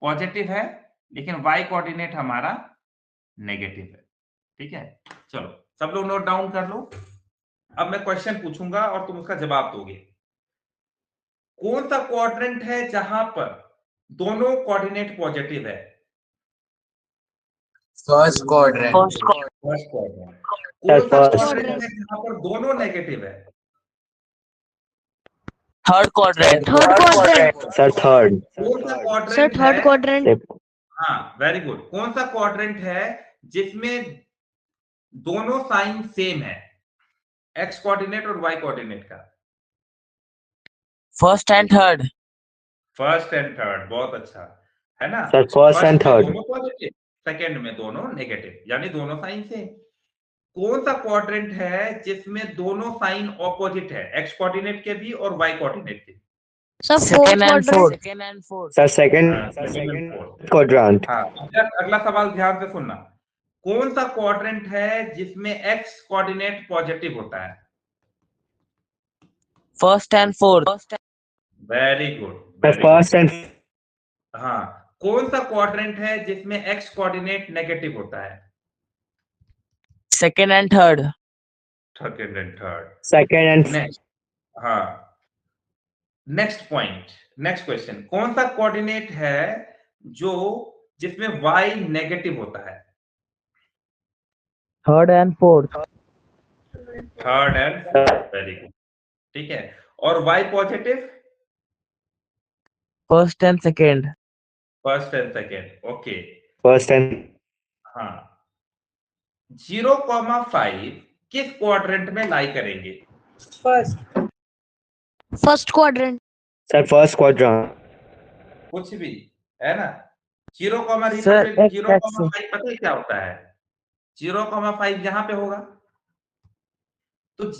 पॉजिटिव है, लेकिन वाई कोऑर्डिनेट हमारा नेगेटिव है, ठीक है। चलो, सब लोग नोट डाउन कर लो। अब मैं क्वेश्चन पूछूंगा और तुम उसका जवाब दोगे। कौन सा क्वाड्रेंट है जहां पर दोनों कोऑर्डिनेट पॉजिटिव है? First quadrant. First quadrant. कौन सा फर्स्ट। क्वाड्रेंट है जहां पर दोनों नेगेटिव है? Third quadrant. Third quadrant. Sir third. कौन सा Sir, क्वाड्रेंट third है? quadrant. हाँ, वेरी गुड। कौन सा क्वाड्रेंट है जिसमें दोनों साइन सेम है, एक्स कोऑर्डिनेट और वाई कोऑर्डिनेट का? First and third. First and third, बहुत अच्छा, है ना? Sir, first and में third. दोनों पॉजिटिव, सेकंड में दोनों नेगेटिव, यानी दोनों साइन सेम। कौन सा क्वाड्रेंट है जिसमें दोनों साइन ऑपोजिट है, एक्स कोऑर्डिनेट के भी और वाई कोऑर्डिनेट के भी? Sir, fourth Second and quadrant. fourth. Second and fourth. Sir, हाँ, second second and fourth। quadrant. हाँ, अगला सवाल ध्यान से सुनना। कौन सा क्वाड्रेंट है जिसमें एक्स कोऑर्डिनेट पॉजिटिव होता है? First and fourth. Very good, Sir, very first good. and हाँ, कौन सा क्वाड्रेंट है जिसमें एक्स कोऑर्डिनेट नेगेटिव होता है? Second and third. Second and third. second and next, हाँ, नेक्स्ट पॉइंट, नेक्स्ट क्वेश्चन। कौन सा कोऑर्डिनेट है जो जिसमें y नेगेटिव होता है? Third and fourth. Third and fourth, very good, ठीक है। और y positive? First and second. First and second, okay. first and हाँ, 0,5 किस क्वाड्रेंट में लाई करेंगे? First. First quadrant. sir, first quadrant. कुछ भी, है ना? 0,5 Sir, पता है क्या होता है? 0,5 यहाँ पे होगा, तो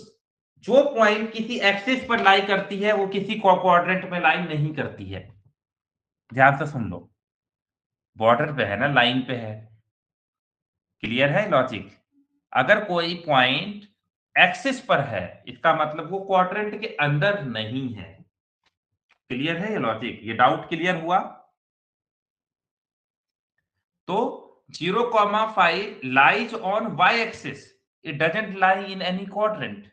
जो पॉइंट किसी एक्सिस पर लाई करती है वो किसी क्वाड्रेंट में लाई नहीं करती है। ध्यान से सुन लो, बॉर्डर पे है ना, लाइन पे है। क्लियर है लॉजिक? अगर कोई पॉइंट एक्सिस पर है, इसका मतलब वो क्वाड्रेंट के अंदर नहीं है। क्लियर है ये लॉजिक? ये डाउट क्लियर हुआ? तो 0,5 lies on y-axis. It doesn't lie in any quadrant.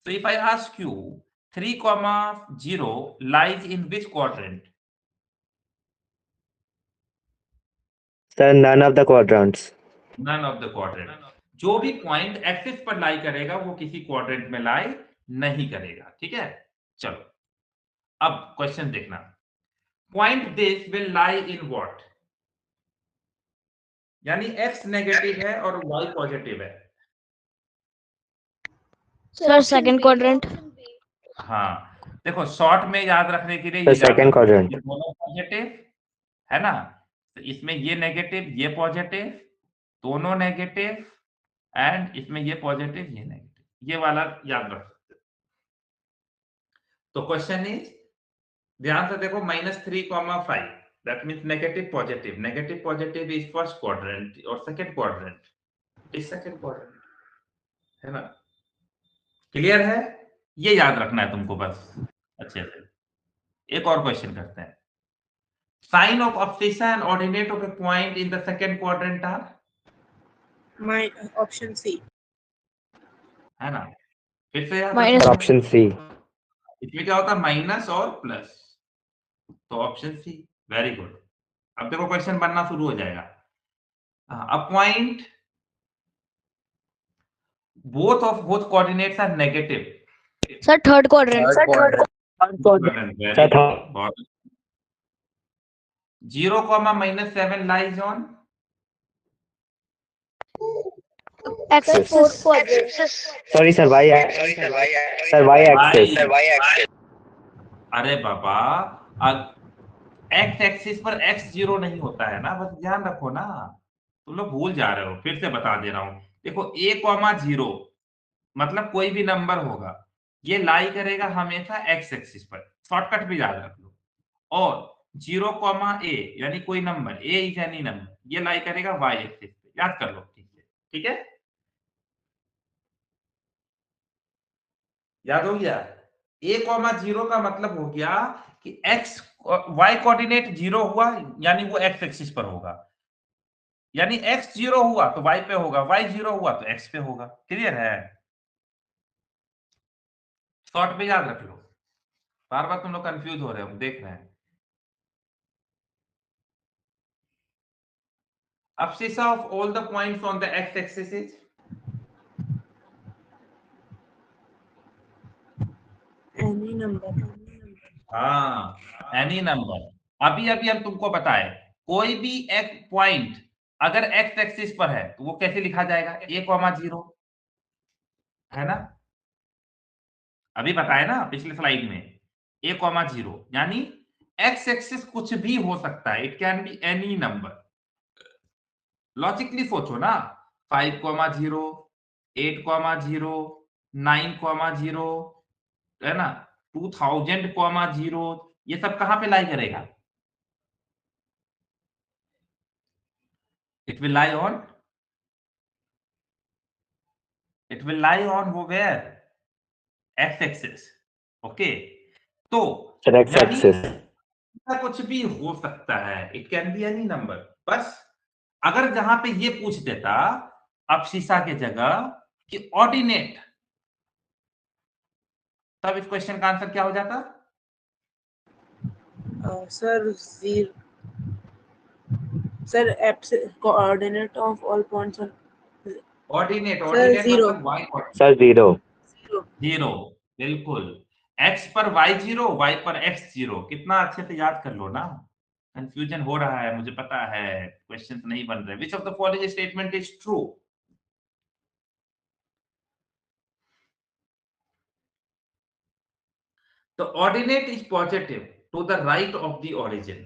So if I ask you 3,0 lies in which quadrant? Sir, none of the quadrants. None of the quadrant. जो भी point axis पर लाई करेगा वो किसी quadrant में लाई नहीं करेगा। ठीक है, चलो अब क्वेश्चन देखना। Point this will lie in what? यानी एक्स नेगेटिव है और वाई पॉजिटिव है। Sir, second quadrant. हाँ, देखो शॉर्ट में याद रखने के लिए The ये याद second रखो, quadrant. ये दोनों पॉजिटिव है ना, तो इसमें ये नेगेटिव ये पॉजिटिव, दोनों नेगेटिव, एंड इसमें ये पॉजिटिव ये नेगेटिव, ये वाला याद रख सकते हो। तो क्वेश्चन इज, ध्यान से देखो, -3,5 that means negative positive is first quadrant और second quadrant is second quadrant, है ना? क्लियर है? ये याद रखना है तुमको बस अच्छे से। एक और क्वेश्चन करते हैं। Sign of abscissa and ordinate of a point in the second quadrant are? My option C. है ना? फिर से याद Minus- Sir, रखना। option C. इसमें क्या होता है? माइनस और प्लस, तो ऑप्शन सी, वेरी गुड। अब देखो क्वेश्चन बनना शुरू हो जाएगा। A point both coordinates are negative. Sir, third quadrant. Very Sir, good. बहुत 0, -7 lies on Axis. sorry, sir, y axis. Sir, y axis. अरे बाबा, एक्स एक्सिस पर x 0 नहीं होता है ना, बस ध्यान रखो ना, तुम लोग भूल जा रहे हो। फिर से बता दे रहा हूं, देखो a,0 मतलब कोई भी नंबर होगा, ये लाई करेगा हमेशा एक्स एक्सिस पर, शॉर्टकट भी याद रख लो। और 0,a यानी कोई number, a is any number, ये लाई करेगा y एक्सिस पे, याद कर लो ठीक है? ठीक है, याद हो गया? a,0 का मतलब हो गया कि x y कोऑर्डिनेट 0 हुआ यानी वो x एक्सिस पर होगा, यानी x 0 हुआ तो y पे होगा, y 0 हुआ तो x पे होगा। क्लियर है? शॉर्ट पे याद रख लो, बार बार तुम लोग कंफ्यूज हो रहे हो, देख रहे हैं। Abscissa of all the points on the x axis is? Any number. हाँ, एनी नंबर। अभी अभी हम तुमको बताए, कोई भी एक पॉइंट अगर एक्स एक्सिस पर है तो वो कैसे लिखा जाएगा, a,0, है ना, अभी बताया ना पिछले स्लाइड में, a,0, यानी एक्स एक्सिस कुछ भी हो सकता है, it can be any number. Logically सोचो ना, 5,0, 8,0, 9,0, है ना, 2000,0, ये सब कहां पे लाई करेगा, it will lie on where, x axis, okay. तो सर एक्स यानी एक्सिस। ऐसा कुछ भी हो सकता है, it can be any number. बस अगर जहां पे ये पूछ देता अब शीशा के जगह कि ऑर्डिनेट, तब इस क्वेश्चन का आंसर क्या हो जाता, sir coordinate of all points on ordinate, sir zero मतलब y कोऑर्डिनेट, सर 0। जीरो। 0, बिल्कुल, x पर y0, y पर x0, कितना अच्छे से याद कर लो ना, कंफ्यूजन हो रहा है मुझे पता है, क्वेश्चंस नहीं बन रहे। विच of the following statement is true, the ordinate is positive to the right of the origin,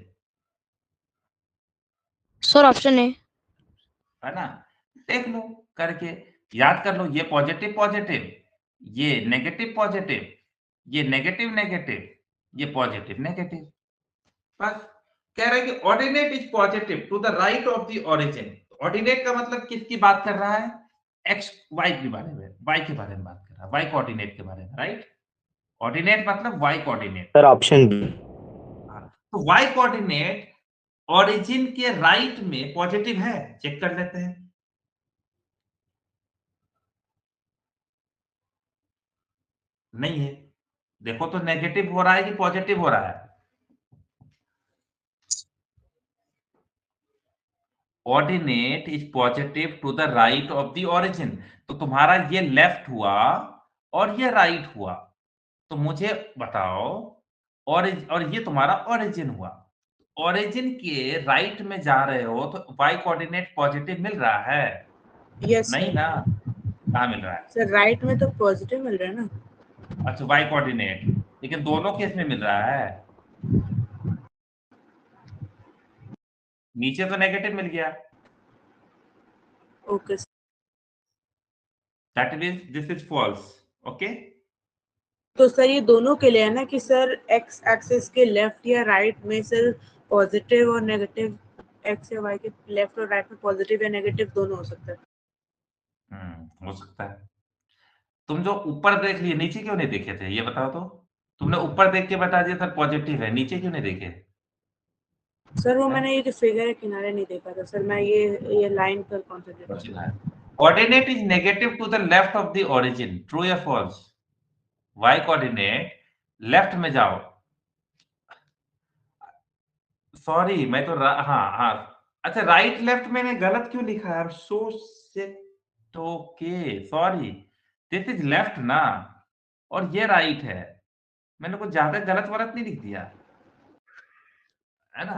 Sir, option A. है ना, देख लो करके, याद कर लो, ये पॉजिटिव पॉजिटिव, ये नेगेटिव पॉजिटिव, ये नेगेटिव नेगेटिव, ये पॉजिटिव नेगेटिव, बस कह रहे हैं कि ordinate is positive to the right of the origin. Ordinate का मतलब किसकी बात कर रहा है, एक्स वाई के बारे में, वाई के बारे में बात कर रहा है, वाई कोऑर्डिनेट के बारे में, राइट, ऑर्डिनेट मतलब Y coordinate. Sir option B. तो वाई कोऑर्डिनेट ओरिजिन के राइट में पॉजिटिव है, चेक कर लेते हैं, नहीं है, देखो तो नेगेटिव हो रहा है कि पॉजिटिव हो रहा है, ordinate is positive to the right of the origin, तो तुम्हारा ये लेफ्ट हुआ और ये राइट हुआ, तो मुझे बताओ, और ये तुम्हारा ओरिजिन हुआ, ओरिजिन के राइट में जा रहे हो तो वाई कोऑर्डिनेट पॉजिटिव मिल रहा है, यस नहीं ना, कहाँ मिल रहा है, सर, राइट में तो पॉजिटिव मिल रहा है ना। अच्छा वाई कोऑर्डिनेट, लेकिन दोनों केस में मिल रहा है, नीचे तो नेगेटिव मिल गया, okay that means this is false, okay. तो सर ये दोनों के लिए है ना कि सर एक्स एक्सिस के लेफ्ट या राइट में सर पॉजिटिव और नेगेटिव, एक्स या वाई के लेफ्ट और राइट में पॉजिटिव या नेगेटिव दोनों हो सकता है। हो सकता है। तुम जो ऊपर देख लिए, नीचे क्यों नहीं देखे थे, ये बताओ तो, तुमने ऊपर देख के बता दिया सर पॉजिटिव है, नीचे क्यों नहीं देखे, सर वो है? मैंने ये जो फिगर है किनारे नहीं देखा था सर, मैं ये लाइन पर कॉन्सेंट्रेट कर रहा था। Coordinate is negative to the left of the origin, true या फॉल्स, वाई कोऑर्डिनेट लेफ्ट में जाओ, सॉरी मैं तो हाँ हाँ, अच्छा राइट लेफ्ट मैंने गलत क्यों लिखा है, so shit, okay sorry, this is left ना, और ये राइट है, मैंने कुछ ज्यादा गलत वलत नहीं लिख दिया, है ना,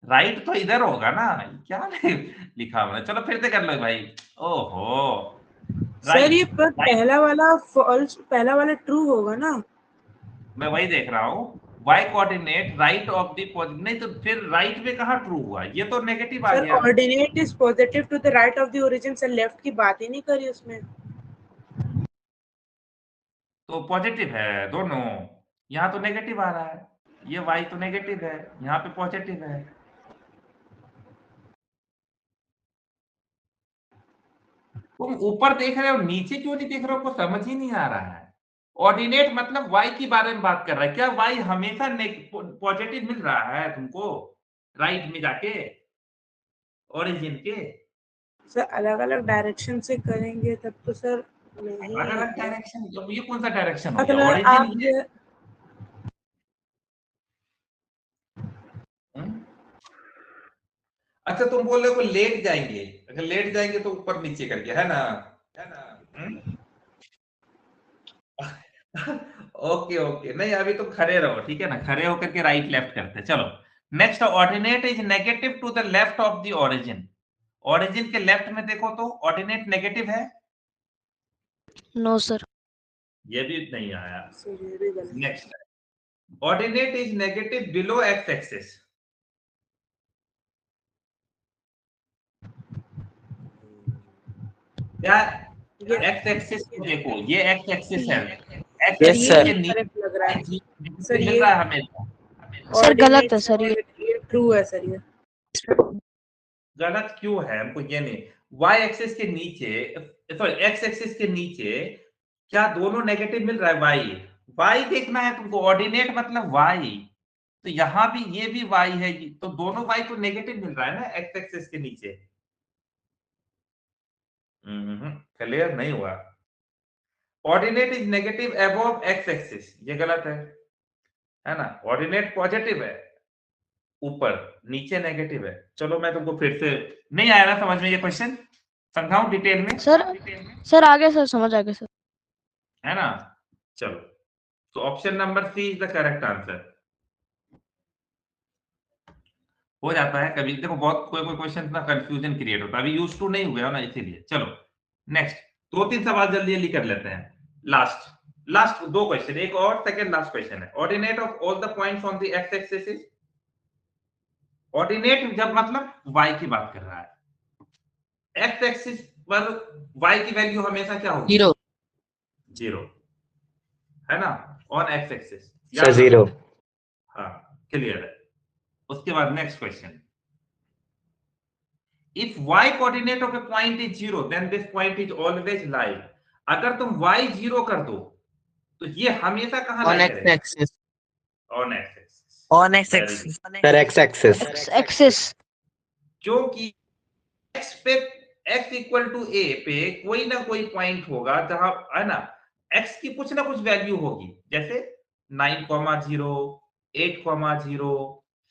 राइट तो इधर होगा ना, क्या लिखा मैंने, चलो फिर से कर लो भाई, ओहो, सर ये राइट, पर पहला वाला फॉल्स, पहला वाला ट्रू होगा ना। मैं वही देख रहा हूँ, y coordinate right of the positive, नहीं तो फिर राइट में कहाँ ट्रू हुआ, ये तो नेगेटिव आ सर गया, ordinate is positive to the right of the origin, sir left की बात ही नहीं करी उसमें। तो पॉजिटिव है दोनों, यहाँ तो नेगेटिव आ रहा है, ये y तो नेगेटिव है, यहाँ पे पॉजिटिव है, तुम ऊपर देख रहे हो नीचे क्यों नहीं देख रहे हो, को समझ ही नहीं आ रहा है, ऑर्डिनेट मतलब y के बारे में बात कर रहा है, क्या y हमेशा पॉजिटिव मिल रहा है तुमको राइट में जाके ओरिजिन के, सर अलग अलग डायरेक्शन से करेंगे तब तो सर अलग नहीं, अलग डायरेक्शन, ये कौन सा डायरेक्शन हो गया, मतलब ओरिजिन आप ये, हम्म? अच्छा तुम बोल रहे हो लेट जाएंगे, अगर लेट जाएंगे तो ऊपर नीचे करके, है ना, है ना, ओके ओके, नहीं अभी तुम खड़े रहो, ठीक है ना, खड़े होकर के राइट लेफ्ट करते हैं। चलो next, ordinate is negative to the left of the origin. Origin के लेफ्ट में देखो तो ऑर्डिनेट नेगेटिव है, No, sir. ये भी नहीं आया। सर ये भी गलत। Next, ordinate is negative below x axis. क्या ये एक्स एक्सिस को देखो, ये एक्स एक्सिस है, एक्स Yes, एक्सिस sir. के नीचे करेक्ट लग रहा है सर, मिल ये रहा है हमें। सर गलत है सर ये। ट्रू है सर ये। गलत क्यों है हमको ये नहीं, वाई एक्सिस के नीचे, सॉरी एक्स एक्सिस के नीचे क्या दोनों नेगेटिव मिल रहा है? वाई, वाई देखना है तुमको, ऑर्डिनेट मतलब वाई, तो यहाँ भी ये भी वाई है, तो दोनों वाई तो नेगेटिव मिल रहा है ना एक्स एक्सिस के नीचे। क्लियर नहीं हुआ। Ordinate is negative above x axis, ये गलत है ना? ऑर्डिनेट पॉजिटिव है ऊपर, नीचे नेगेटिव है। चलो मैं तुमको फिर से, नहीं आया ना समझ में ये क्वेश्चन, समझाऊं डिटेल में? सर आगे सर समझ आ गया सर। है ना? चलो, तो option number C is the correct answer. हो जाता है कभी, देखो बहुत कोई क्वेश्चन ना कंफ्यूजन क्रिएट होता है, अभी यूज टू नहीं हुए हो ना इसीलिए। चलो नेक्स्ट, दो तीन सवाल जल्दी जल्दी कर लेते हैं। लास्ट लास्ट दो क्वेश्चन, एक और सेकंड लास्ट क्वेश्चन है। Ordinate of all the points on the X axis is, ordinate जब मतलब y की बात कर रहा है, एक्स एक्सिस पर y की वैल्यू हमेशा क्या होगी? Zero. जीरो, है ना? On X axis sir 0। हाँ क्लियर है। उसके बाद next question, if y coordinate of a point is zero then this point is always live. अगर तुम y जीरो कर दो तो ये हमेशा कहां On लाई X करेगा? axis. On X axis. On X axis. Sir x axis. X axis. क्योंकि x पे, x इक्वल टू a पे कोई ना कोई पॉइंट होगा जहां, है ना, x की कुछ ना कुछ वैल्यू होगी, जैसे 9,0, 8,0,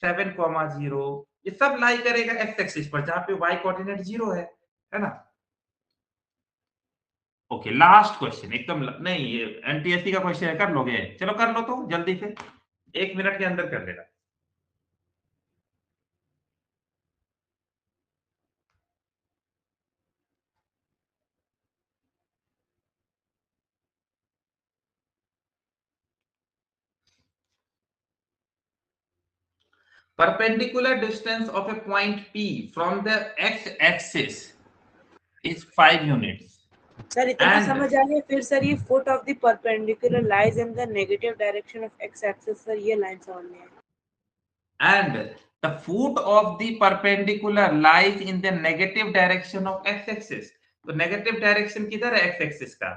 7,0, ये सब लाई करेगा x एक्सिस पर जहां पे y कोऑर्डिनेट जीरो है ना? ओके, लास्ट क्वेश्चन एकदम नहीं, ये एनटीएससी का क्वेश्चन है, कर लोगे? चलो कर लो तो जल्दी से, 1 मिनट के अंदर कर लेना। Perpendicular distance of a point P from the x-axis is 5 units. Sir इतना And- समझ आ गया। फिर सर ये foot of the perpendicular lies in the negative direction of x axis, sir ये लाइन समझ में आई। And the foot of the perpendicular lies in the negative direction of x-axis. तो negative direction किधर है x-axis का?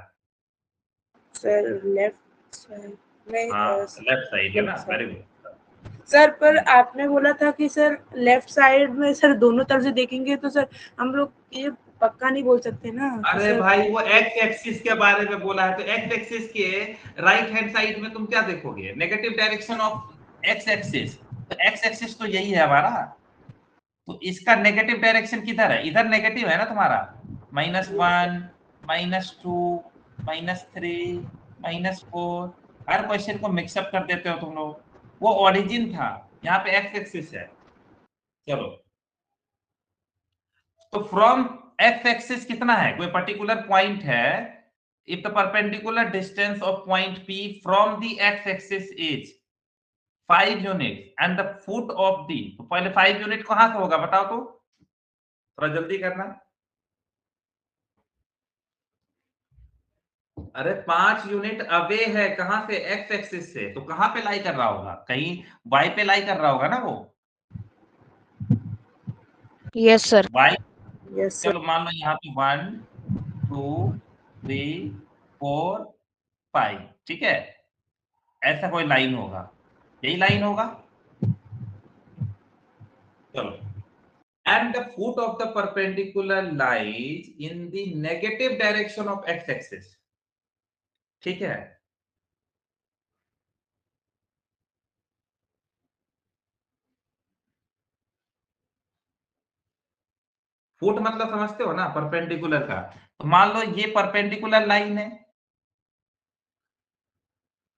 Sir left side में। हाँ, left side है ना? left side। Very good. Sir पर आपने बोला था कि सर लेफ्ट साइड में सर दोनों तरफ से देखेंगे तो सर हम लोग ये पक्का नहीं बोल सकते ना। अरे सर, भाई वो एक्स एक्सिस के बारे में बोला है, तो एक्स एक्सिस के राइट हैंड साइड में तुम क्या देखोगे? Negative direction of x axis, तो एक्स एक्सिस तो यही है हमारा, तो इसका नेगेटिव डायरेक्शन किधर है? इधर नेगेटिव है ना तुम्हारा, -1, -2, -3, -4, हर क्वेश्चन को मिक्सअप कर देते हो तुम लोग। वो ओरिजिन था, यहाँ पे एक्स एक्सिस है। चलो, तो फ्रॉम एक्स एक्सिस कितना है? कोई पर्टिकुलर पॉइंट है, if the perpendicular distance of point P from the X axis is 5 unit and the foot of the, तो पहले 5 यूनिट कहां से होगा बताओ तो, थोड़ा जल्दी करना। अरे 5 यूनिट अवे है कहां से? एक्स एक्सिस से, तो कहां पे लाई कर रहा होगा? कहीं y पे लाई कर रहा होगा ना वो, Yes sir. y। Yes sir. चलो मान लो यहाँ पे 1, 2, 3, 4, 5, ठीक है, ऐसा कोई लाइन होगा, यही लाइन होगा। चलो, and the foot of the perpendicular lies in the negative direction of x axis, ठीक है? फुट मतलब समझते हो ना, परपेंडिकुलर का। तो मान लो ये परपेंडिकुलर लाइन है,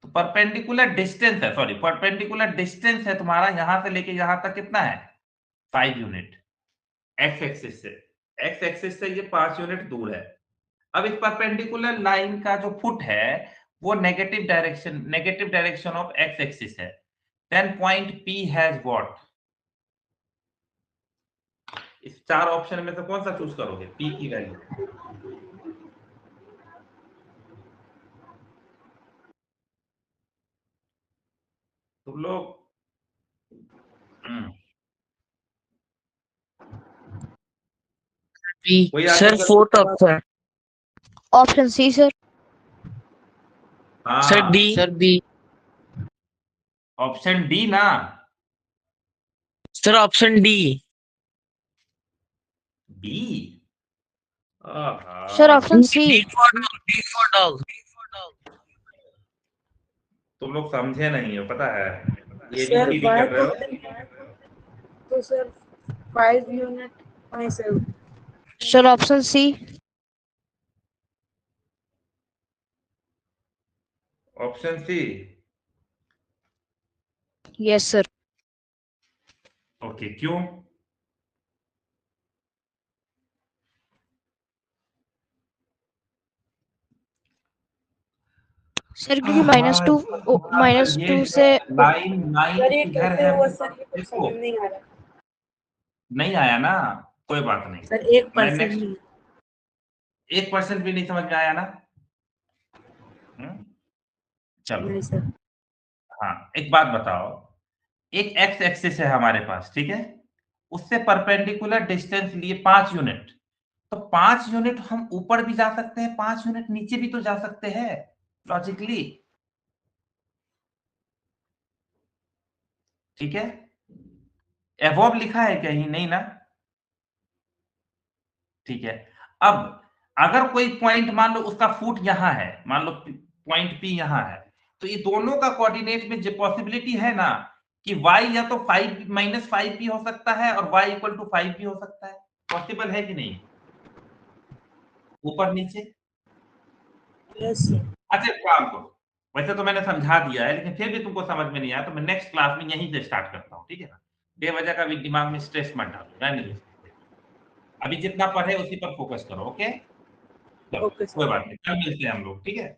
तो तो परपेंडिकुलर डिस्टेंस है, सॉरी परपेंडिकुलर डिस्टेंस है तुम्हारा यहां से लेके यहां तक कितना है 5 यूनिट एक्स एक्सिस से, एक्स एक्सिस से ये 5 यूनिट दूर है। अब इस परपेंडिकुलर लाइन का जो फुट है वो negative direction of x axis है। Then point p has what, इस 4 ऑप्शन में से कौन सा चूज करोगे पी की वैल्यू? तुम लोग कोई आगे सर अगर- fourth option option C sir. हाँ, सर डी ऑप्शन डी ना, sir option D B. Sir option C. D for dog तुम लोग समझे नहीं हो पता है, ये सर भी कर रहे हो। तो sir 5 unit 5 sir option C. Option C, yes sir. Okay क्यों? सर क्योंकि -2 से लाइन सर ये इधर कहते है, हुए सर ये कुछ देखो समझ नहीं आ रहा नहीं आया ना, कोई बात नहीं सर 1% next- नहीं 1% भी नहीं समझ में आया ना। चलो नहीं सर हाँ एक बात बताओ, एक एक्स एक्सिस है हमारे पास, ठीक है, उससे परपेंडिकुलर डिस्टेंस लिए 5 यूनिट, तो 5 यूनिट हम ऊपर भी जा सकते हैं, 5 यूनिट नीचे भी तो जा सकते हैं लॉजिकली, ठीक है। एवॉब लिखा है कहीं नहीं ना, ठीक है। अब अगर कोई पॉइंट मान लो उसका फुट यहां है, मान लो पॉइंट पी यहां है, तो ये दोनों का कोऑर्डिनेट में जो पॉसिबिलिटी है ना कि y या तो 5 भी हो सकता है और y इक्वल टू 5 भी हो सकता है, पॉसिबल है कि नहीं ऊपर नीचे? यस सर अच्छा एक काम करो, वैसे तो मैंने समझा दिया है लेकिन फिर भी तुमको समझ में नहीं आया तो मैं नेक्स्ट क्लास में यहीं से स्टार्ट करता हूँ, ठीक है ना। बेवजह का भी दिमाग में स्ट्रेस मत डालो, रहने दो, अभी जितना पढ़े उसी पर फोकस करो, ओके चलो ओके सर कोई बात नहीं, कल मिलते हैं हम लोग, ठीक है।